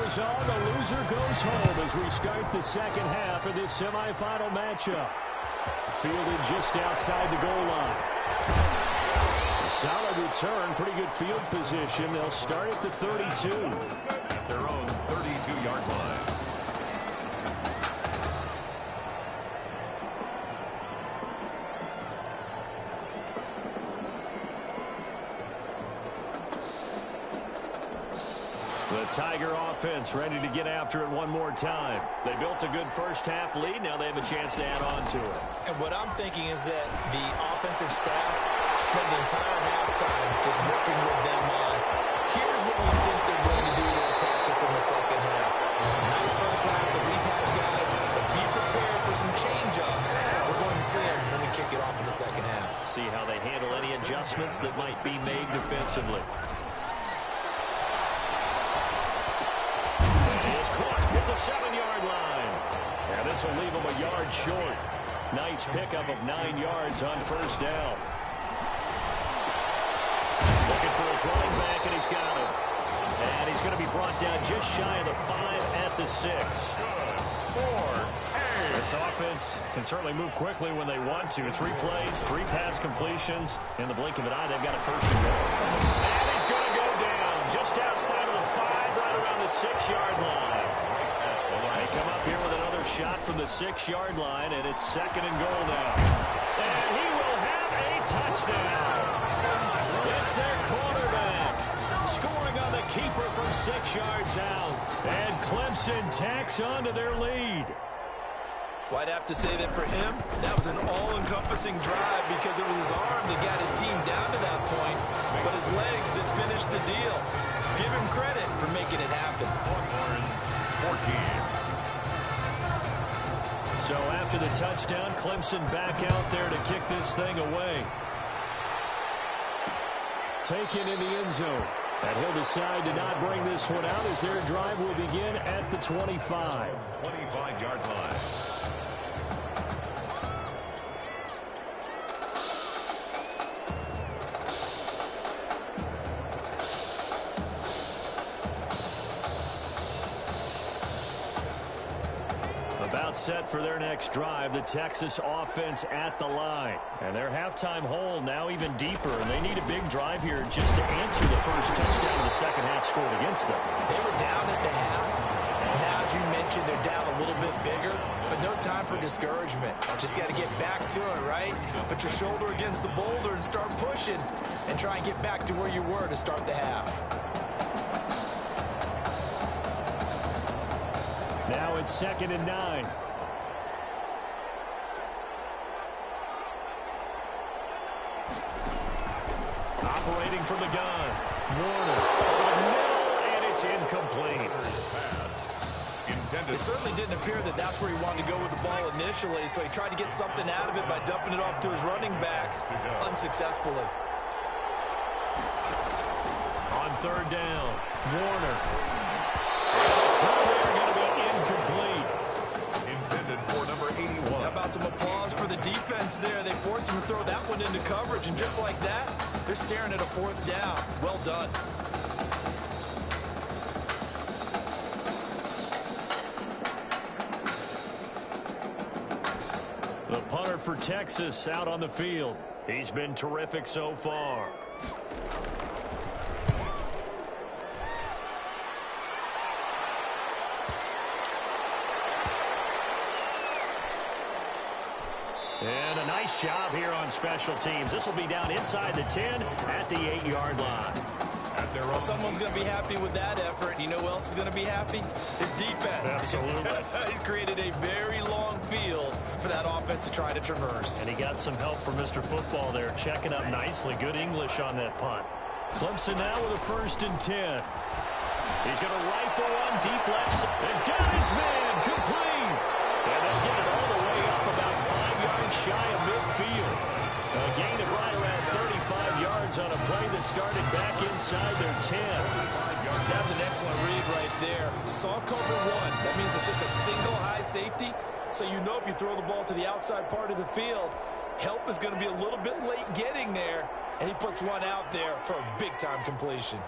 On, the loser goes home as we start the second half of this semifinal matchup. Fielded just outside the goal line. A solid return, pretty good field position. They'll start at the 32. At their own 32-yard line. The Tiger offense ready to get after it one more time. They built a good first half lead. Now they have a chance to add on to it. And what I'm thinking is that the offensive staff spent the entire halftime just working with them on, here's what we think they're going to do to attack us in the second half. Nice first half that we've had, guys, but be prepared for some change-ups. We're going to see them when we kick it off in the second half. See how they handle any adjustments that might be made defensively. Hit the 7-yard line. And this will leave him a yard short. Nice pickup of 9 yards on first down. Looking for his running back, and he's got him. And he's going to be brought down just shy of the 5 at the 6. This offense can certainly move quickly when they want to. 3 plays, 3 pass completions. In the blink of an eye, they've got a first and goal. And he's going to go down just outside of the 5, right around the 6-yard line. They come up here with another shot from the 6-yard line, and it's 2nd and goal now. And he will have a touchdown. It's their quarterback. Scoring on the keeper from 6 yards out. And Clemson tacks on to their lead. Well, I'd have to say that for him, that was an all-encompassing drive because it was his arm that got his team down to that point, but his legs that finished the deal. Give him credit for making it happen. 14. So after the touchdown, Clemson back out there to kick this thing away. Taken in the end zone. And he'll decide to not bring this one out as their drive will begin at the 25. 25-yard line. About set for their next drive, the Texas offense at the line. And their halftime hole now even deeper, and they need a big drive here just to answer the first touchdown of the second half scored against them. They were down at the half. Now, as you mentioned, they're down a little bit bigger, but no time for discouragement. Just got to get back to it, right? Put your shoulder against the boulder and start pushing and try and get back to where you were to start the half. Now it's 2nd and 9. Operating from the gun. Warner over the middle, and it's incomplete. It certainly didn't appear that that's where he wanted to go with the ball initially, so he tried to get something out of it by dumping it off to his running back unsuccessfully. On 3rd down, Warner. They're going to be incomplete. Intended for number 81. How about some applause for the defense there? They forced him to throw that one into coverage, and just like that, they're staring at a 4th down. Well done. The punter for Texas out on the field. He's been terrific so far. And a nice job here on special teams. This will be down inside the 10 at the 8-yard line. Well, someone's going to be happy with that effort. You know who else is going to be happy? His defense. Absolutely. He's created a very long field for that offense to try to traverse. And he got some help from Mr. Football there, checking up nicely. Good English on that punt. Clemson now with a 1st and 10. He's going to rifle one deep left side. And got his man complete. And they'll get it all the way up about 5 yards shy of midfield. A gain of right around 35 yards on a play that started back inside their 10. That's an excellent read right there. Saw cover 1. That means it's just a single high safety. So you know if you throw the ball to the outside part of the field, help is going to be a little bit late getting there. And he puts one out there for a big-time completion.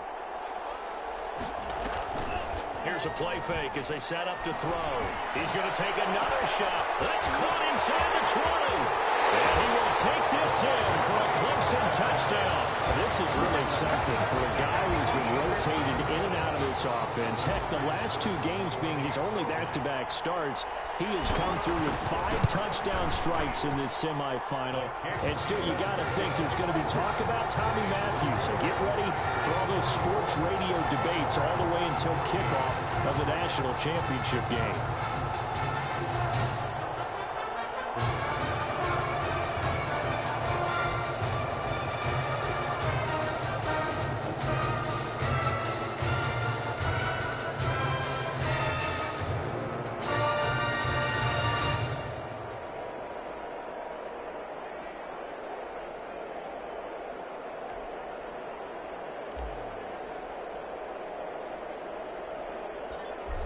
Here's a play fake as they set up to throw. He's going to take another shot. That's caught inside the 20. And he will take this in for a Clemson touchdown. This is really something for a guy who's been rotated in and out of this offense. Heck, the last 2 games being his only back-to-back starts, he has come through with 5 touchdown strikes in this semifinal. And still, you got to think there's going to be talk about Tommy Matthews. So get ready for all those sports radio debates all the way until kickoff of the national championship game.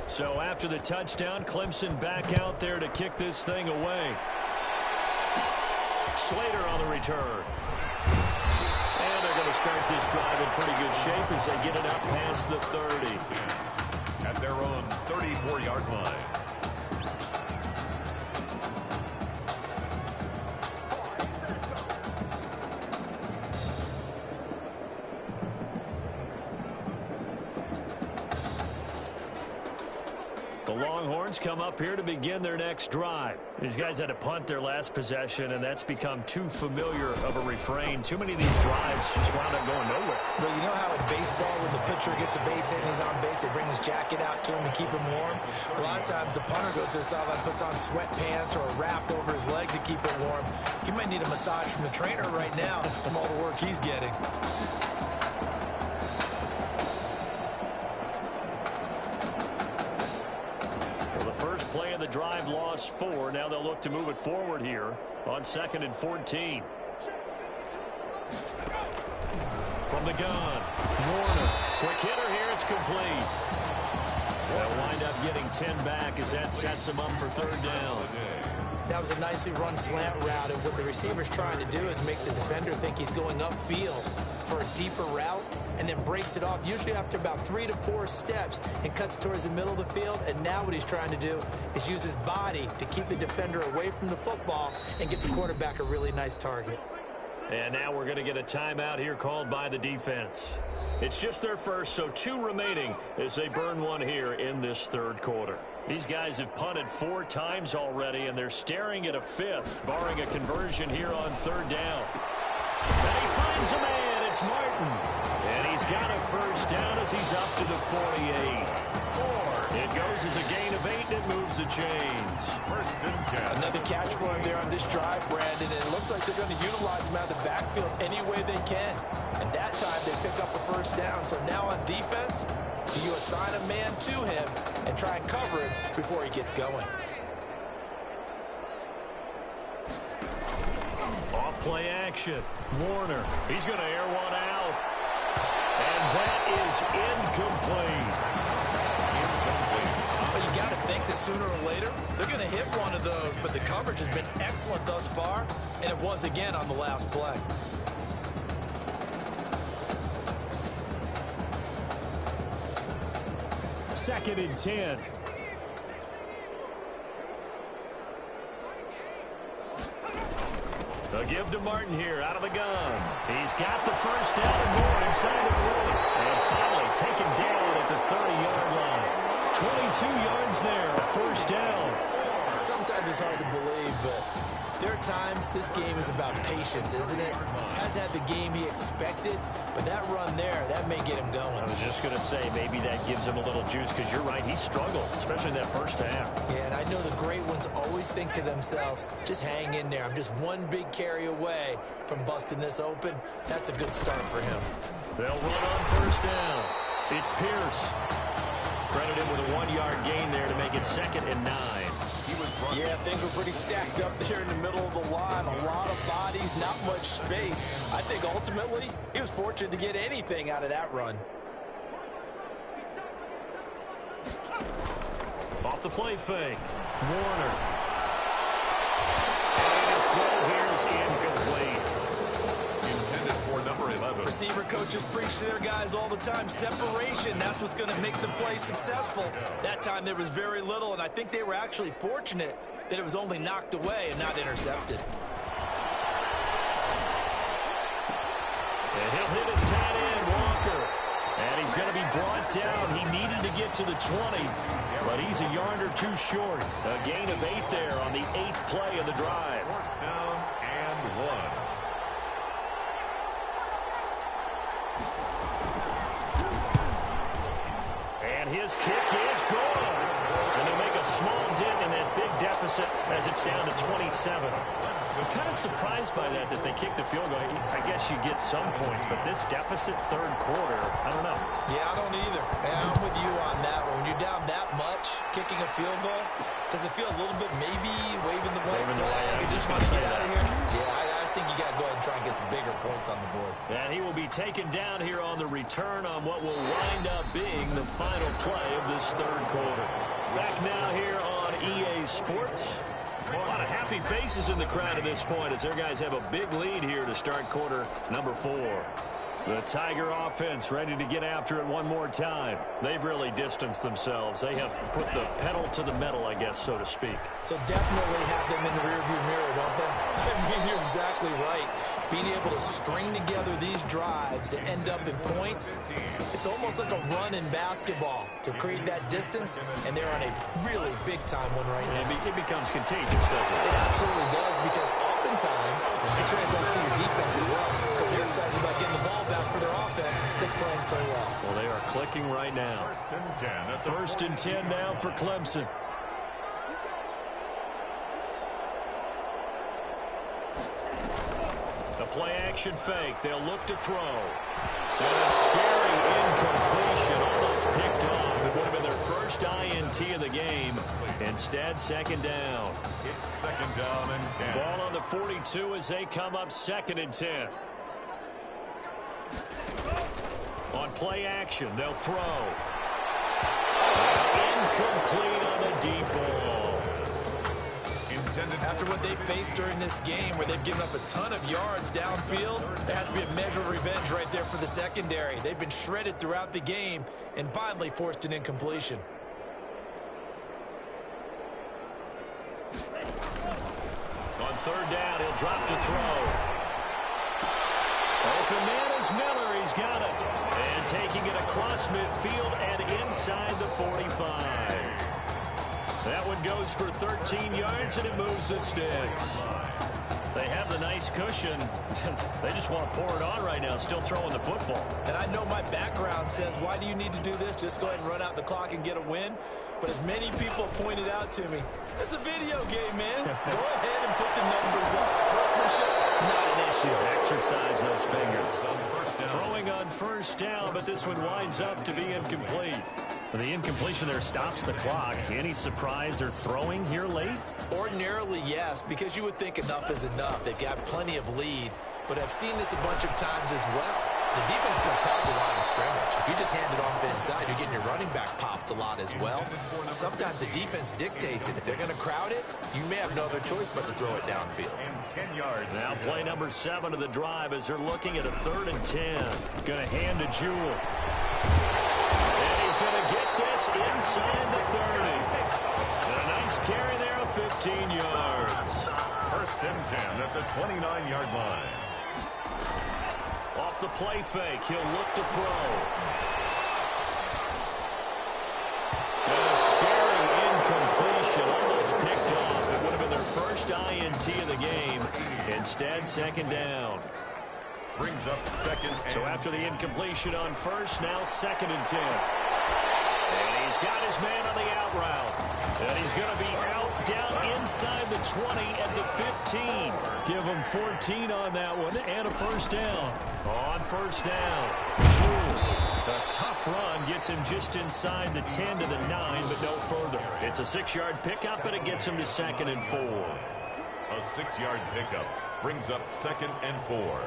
So after the touchdown, Clemson back out there to kick this thing away. Slater on the return. And they're going to start this drive in pretty good shape as they get it up past the 30. At their own 34-yard line. Longhorns come up here to begin their next drive. These guys had to punt their last possession, and that's become too familiar of a refrain. Too many of these drives just wound up going nowhere. Well, you know how in baseball, when the pitcher gets a base hit and he's on base, they bring his jacket out to him to keep him warm? A lot of times the punter goes to the sideline, puts on sweatpants or a wrap over his leg to keep it warm. He might need a massage from the trainer right now from all the work he's getting. First play of the drive lost 4. Now they'll look to move it forward here on 2nd and 14. From the gun, Warner. Quick hitter here. It's complete. They'll wind up getting 10 back as that sets them up for 3rd down. That was a nicely run slant route, and what the receiver's trying to do is make the defender think he's going upfield for a deeper route, and then breaks it off, usually after about 3 to 4 steps, and cuts towards the middle of the field. And now what he's trying to do is use his body to keep the defender away from the football and get the quarterback a really nice target. And now we're going to get a timeout here called by the defense. It's just their first, so 2 remaining as they burn one here in this 3rd quarter. These guys have punted 4 times already, and they're staring at a 5th, barring a conversion here on 3rd down. And he finds a man. It's Martin. And he's got a 1st down as he's up to the 48. It goes as a gain of 8, and it moves the chains. 1st and 10. Another catch for him there on this drive, Brandon, and it looks like they're going to utilize him out of the backfield any way they can. And that time they pick up a 1st down. So now on defense, you assign a man to him and try and cover him before he gets going. Off play action. Warner. He's going to air one out. And that is incomplete. Well, you got to think that sooner or later they're going to hit one of those, but the coverage has been excellent thus far, and it was again on the last play. Second and 10. A give to Martin here out of the gun. He's got the 1st down and more inside the 40. And finally taken down at the 30-yard line. 22 yards there, 1st down. Sometimes it's hard to believe, but there are times this game is about patience, isn't it? Hasn't had the game he expected, but that run there, that may get him going. I was just going to say, maybe that gives him a little juice, because you're right, he struggled, especially in that 1st half. Yeah, and I know the great ones always think to themselves, just hang in there. I'm just one big carry away from busting this open. That's a good start for him. They'll run on 1st down. It's Pierce. Credit him with a 1-yard gain there to make it 2nd and 9. Yeah, things were pretty stacked up there in the middle of the line. A lot of bodies, not much space. I think ultimately he was fortunate to get anything out of that run. Off the play fake. Warner. And his throw here is incomplete. Intended for number 11. Receiver coaches preach to their guys all the time. Separation, that's what's going to make the play successful. That time there was very little, and I think they were actually fortunate that it was only knocked away and not intercepted. And he'll hit his tight end, Walker. And he's going to be brought down. He needed to get to the 20, but he's a yard or 2 short. A gain of 8 there on the 8th play of the drive. 4th down and 1. And his kick is good. And they'll make a small dent in that big deficit as it's down to 27. I'm kind of surprised by that they kicked the field goal. I guess you get some points, but this deficit 3rd quarter, I don't know. Yeah, I don't either. And I'm with you on that one. When you're down that much, kicking a field goal, does it feel a little bit maybe waving the white flag? You just want to get out of here? Yeah, I think you got to go ahead and try and get some bigger points on the board. And he will be taken down here on the return on what will wind up being the final play of this 3rd quarter. Back now here on EA Sports. A lot of happy faces in the crowd at this point as their guys have a big lead here to start quarter number 4. The Tiger offense ready to get after it one more time. They've really distanced themselves. They have put the pedal to the metal, I guess, so to speak. So definitely have them in the rearview mirror, don't they? I mean, you're exactly right. being able to string together these drives that end up in points, it's almost like a run in basketball to create that distance, and they're on a really big-time one right now. It becomes contagious, doesn't it? It absolutely does, because oftentimes it translates to your defense as well, because they're excited about getting the ball back for their offense that's playing so well. Well, they are clicking right now. First and 10 now for Clemson. The play-action fake. They'll look to throw. And a scary incompletion, almost picked off. It would have been their first INT of the game. Instead, second down. It's second down and 10. Ball on the 42 as they come up second and 10. On play action, they'll throw. Incomplete on the deep ball. After what they faced during this game, where they've given up a ton of yards downfield, there has to be a measure of revenge right there for the secondary. They've been shredded throughout the game and finally forced an incompletion. On third down, he'll drop to throw. Open man is Miller. He's got it. And taking it across midfield and inside the 45. That one goes for 13 yards, and it moves the sticks. They have the nice cushion. They just want to pour it on right now, still throwing the football. And I know my background says, why do you need to do this? Just go ahead and run out the clock and get a win. But as many people pointed out to me, it's a video game, man. Go ahead and put the numbers up. Sportsmanship, not an issue. Exercise those fingers. Throwing on first down, but this one winds up to be incomplete. The incompletion there stops the clock. Any surprise they're throwing here late? Ordinarily, yes, because you would think enough is enough. They've got plenty of lead, but I've seen this a bunch of times as well. The defense can crowd the line of scrimmage. If you just hand it off the inside, you're getting your running back popped a lot as well. Sometimes the defense dictates it. If they're going to crowd it, you may have no other choice but to throw it downfield. 10 yards. Now play number 7 of the drive as they're looking at a 3rd and 10. Going to hand to Jewell. And he's going to get this inside the 30. And a nice carry there of 15 yards. First and 10 at the 29-yard line. Off the play fake, he'll look to throw. And a scary incompletion, almost picked off. It would have been their first INT of the game. Instead, second down. Brings up second and so after the incompletion on first, now 2nd and 10. And he's got his man on the out route. And he's going to be out down inside the 20 and the 15. Give him 14 on that one and a first down. On first down, Jewell. A tough run gets him just inside the 10 to the 9, but no further. It's a 6-yard pickup, and it gets him to 2nd and 4. A 6-yard pickup brings up 2nd and 4.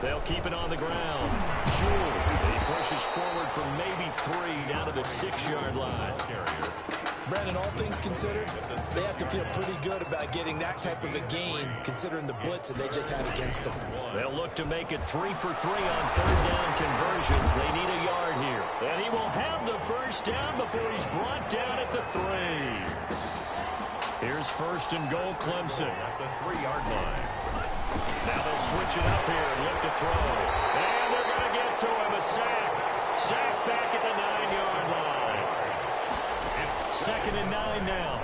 They'll keep it on the ground. Jewell, he pushes forward from maybe 3 down to the 6-yard line. Brandon, all things considered, they have to feel pretty good about getting that type of a gain, considering the blitz that they just had against them. They'll look to make it 3 for 3 on 3rd down conversions. They need a yard here. And he will have the first down before he's brought down at the 3. Here's 1st and goal, Clemson. At the 3-yard line. Now they'll switch it up here and look to throw. And they're going to get to him. A sack. Sack back at the 9-yard line. It's 2nd and 9 now.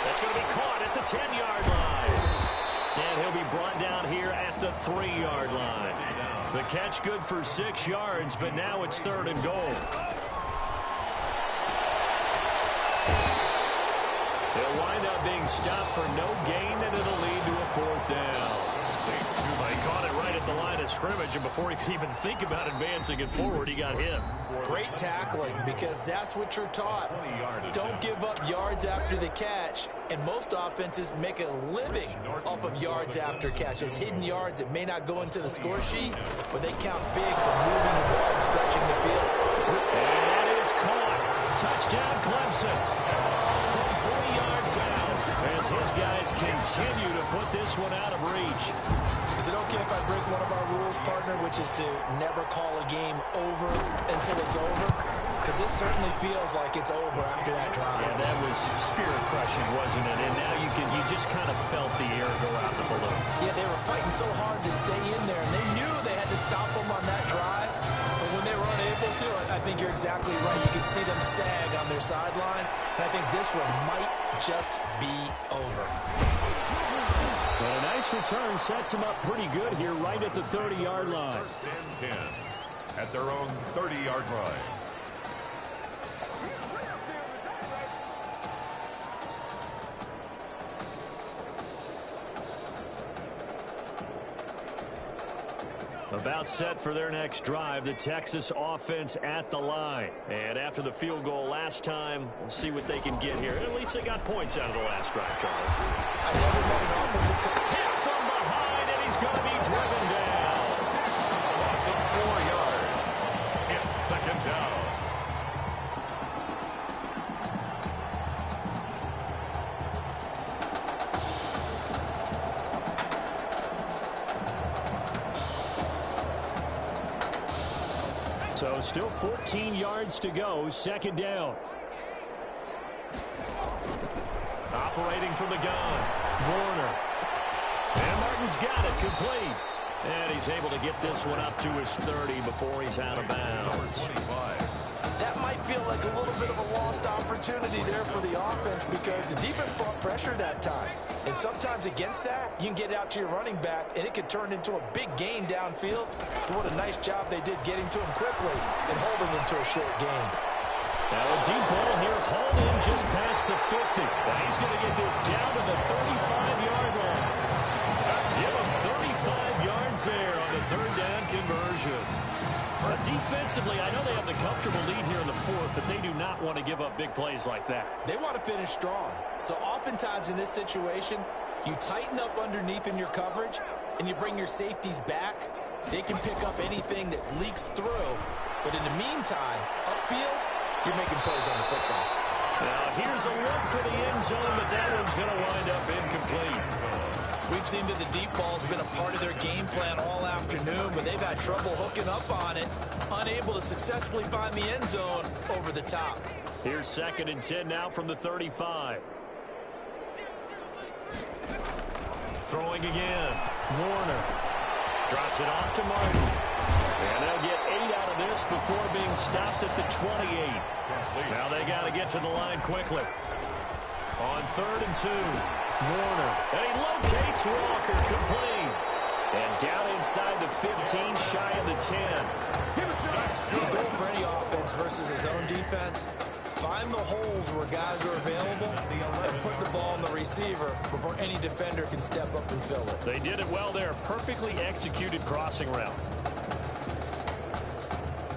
That's going to be caught at the 10-yard line. And he'll be brought down here at the 3-yard line. The catch good for 6 yards, but now it's 3rd and goal. They'll wind up being stopped for no gain, and it'll lead to a 4th down. He caught it right at the line of scrimmage, and before he could even think about advancing it forward, he got hit. Great tackling, because that's what you're taught. Don't give up yards after the catch, and most offenses make a living off of yards after catch. As hidden yards that may not go into the score sheet, but they count big for moving the ball and stretching the field. And that is caught. Touchdown, Clemson. From 3 yards out, as his guys continue to put this one out of reach. Is it okay if I break one of our rules, partner, which is to never call a game over until it's over? because this certainly feels like it's over after that drive. Yeah, that was spirit-crushing, wasn't it? And now you just kind of felt the air go out the balloon. Yeah, they were fighting so hard to stay in there, and they knew they had to stop them on that drive. But when they were unable to, I think you're exactly right. You could see them sag on their sideline, and I think this one might just be over. But a nice return sets them up pretty good here right at the 30-yard line. First and 10 at their own 30-yard line. About set for their next drive, the Texas offense at the line. And after the field goal last time, we'll see what they can get here. At least they got points out of the last drive, Charles. Hit from behind, and he's going to be driven down. Loss of 4 yards. It's second down. So still 14 yards to go, second down. Operating from the gun, Warner. And Martin's got it, complete. And he's able to get this one up to his 30 before he's out of bounds. That might feel like a little bit of a lost opportunity there for the offense because the defense brought pressure that time. And sometimes against that, you can get out to your running back, and it could turn into a big gain downfield. But what a nice job they did getting to him quickly and holding him to a short gain. Now a deep ball here, hauled in just past the 50. Now he's going to get this down to the 35-yard line. Give him 35 yards there on the third down conversion. But defensively, I know they have the comfortable lead here in the fourth, but they do not want to give up big plays like that. They want to finish strong. So oftentimes in this situation, you tighten up underneath in your coverage, and you bring your safeties back. They can pick up anything that leaks through. But in the meantime, upfield, you're making plays on the football. Now here's a look for the end zone, but that one's going to wind up incomplete. We've seen that the deep ball's been a part of their game plan all afternoon, but they've had trouble hooking up on it, unable to successfully find the end zone over the top. Here's second and 10 now from the 35. Throwing again. Warner drops it off to Martin. And they'll get 8 out of this before being stopped at the 28. Now they got to get to the line quickly. On 3rd and 2, Warner. And he locates Walker, complete. And down inside the 15, shy of the 10. The goal for any offense versus his own defense, find the holes where guys are available and put the ball on the receiver before any defender can step up and fill it. They did it well there. Perfectly executed crossing route.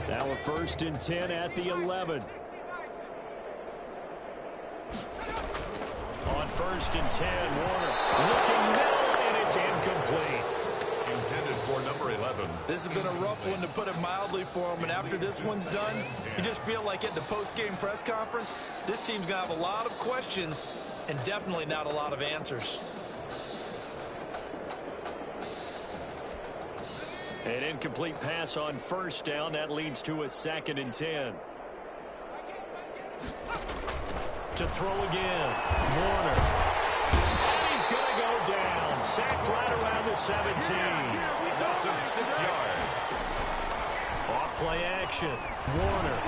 Now a 1st and 10 at the 11. On 1st and 10, Warner looking middle, and it's incomplete. Intended for number 11. This has been a rough one, to put it mildly, for him. And after this one's done, you just feel like at the post-game press conference, this team's going to have a lot of questions and definitely not a lot of answers. An incomplete pass on 1st down. That leads to a 2nd and 10. To throw again, Warner. And he's going to go down. Sacked right around the 17. Loss of 6 yards. Off play action, Warner.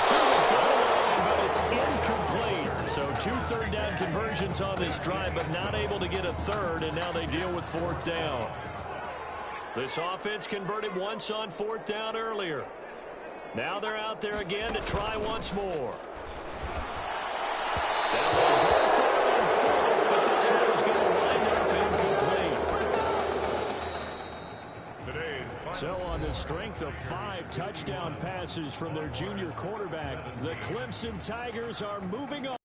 To the goal line, but it's incomplete. So 2 third down conversions on this drive, but not able to get a third, and now they deal with 4th down. This offense converted once on 4th down earlier. Now they're out there again to try once more. Now they go for it on 4th, but this one's going to wind up incomplete. So on the strength of 5 touchdown passes from their junior quarterback, the Clemson Tigers are moving on.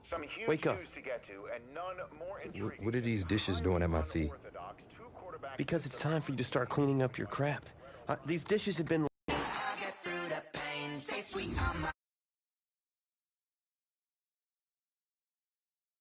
Some huge Wake up. news to get to, and none more intriguing. What are these dishes doing at my feet? Because it's time for you to start cleaning up your crap. These dishes have been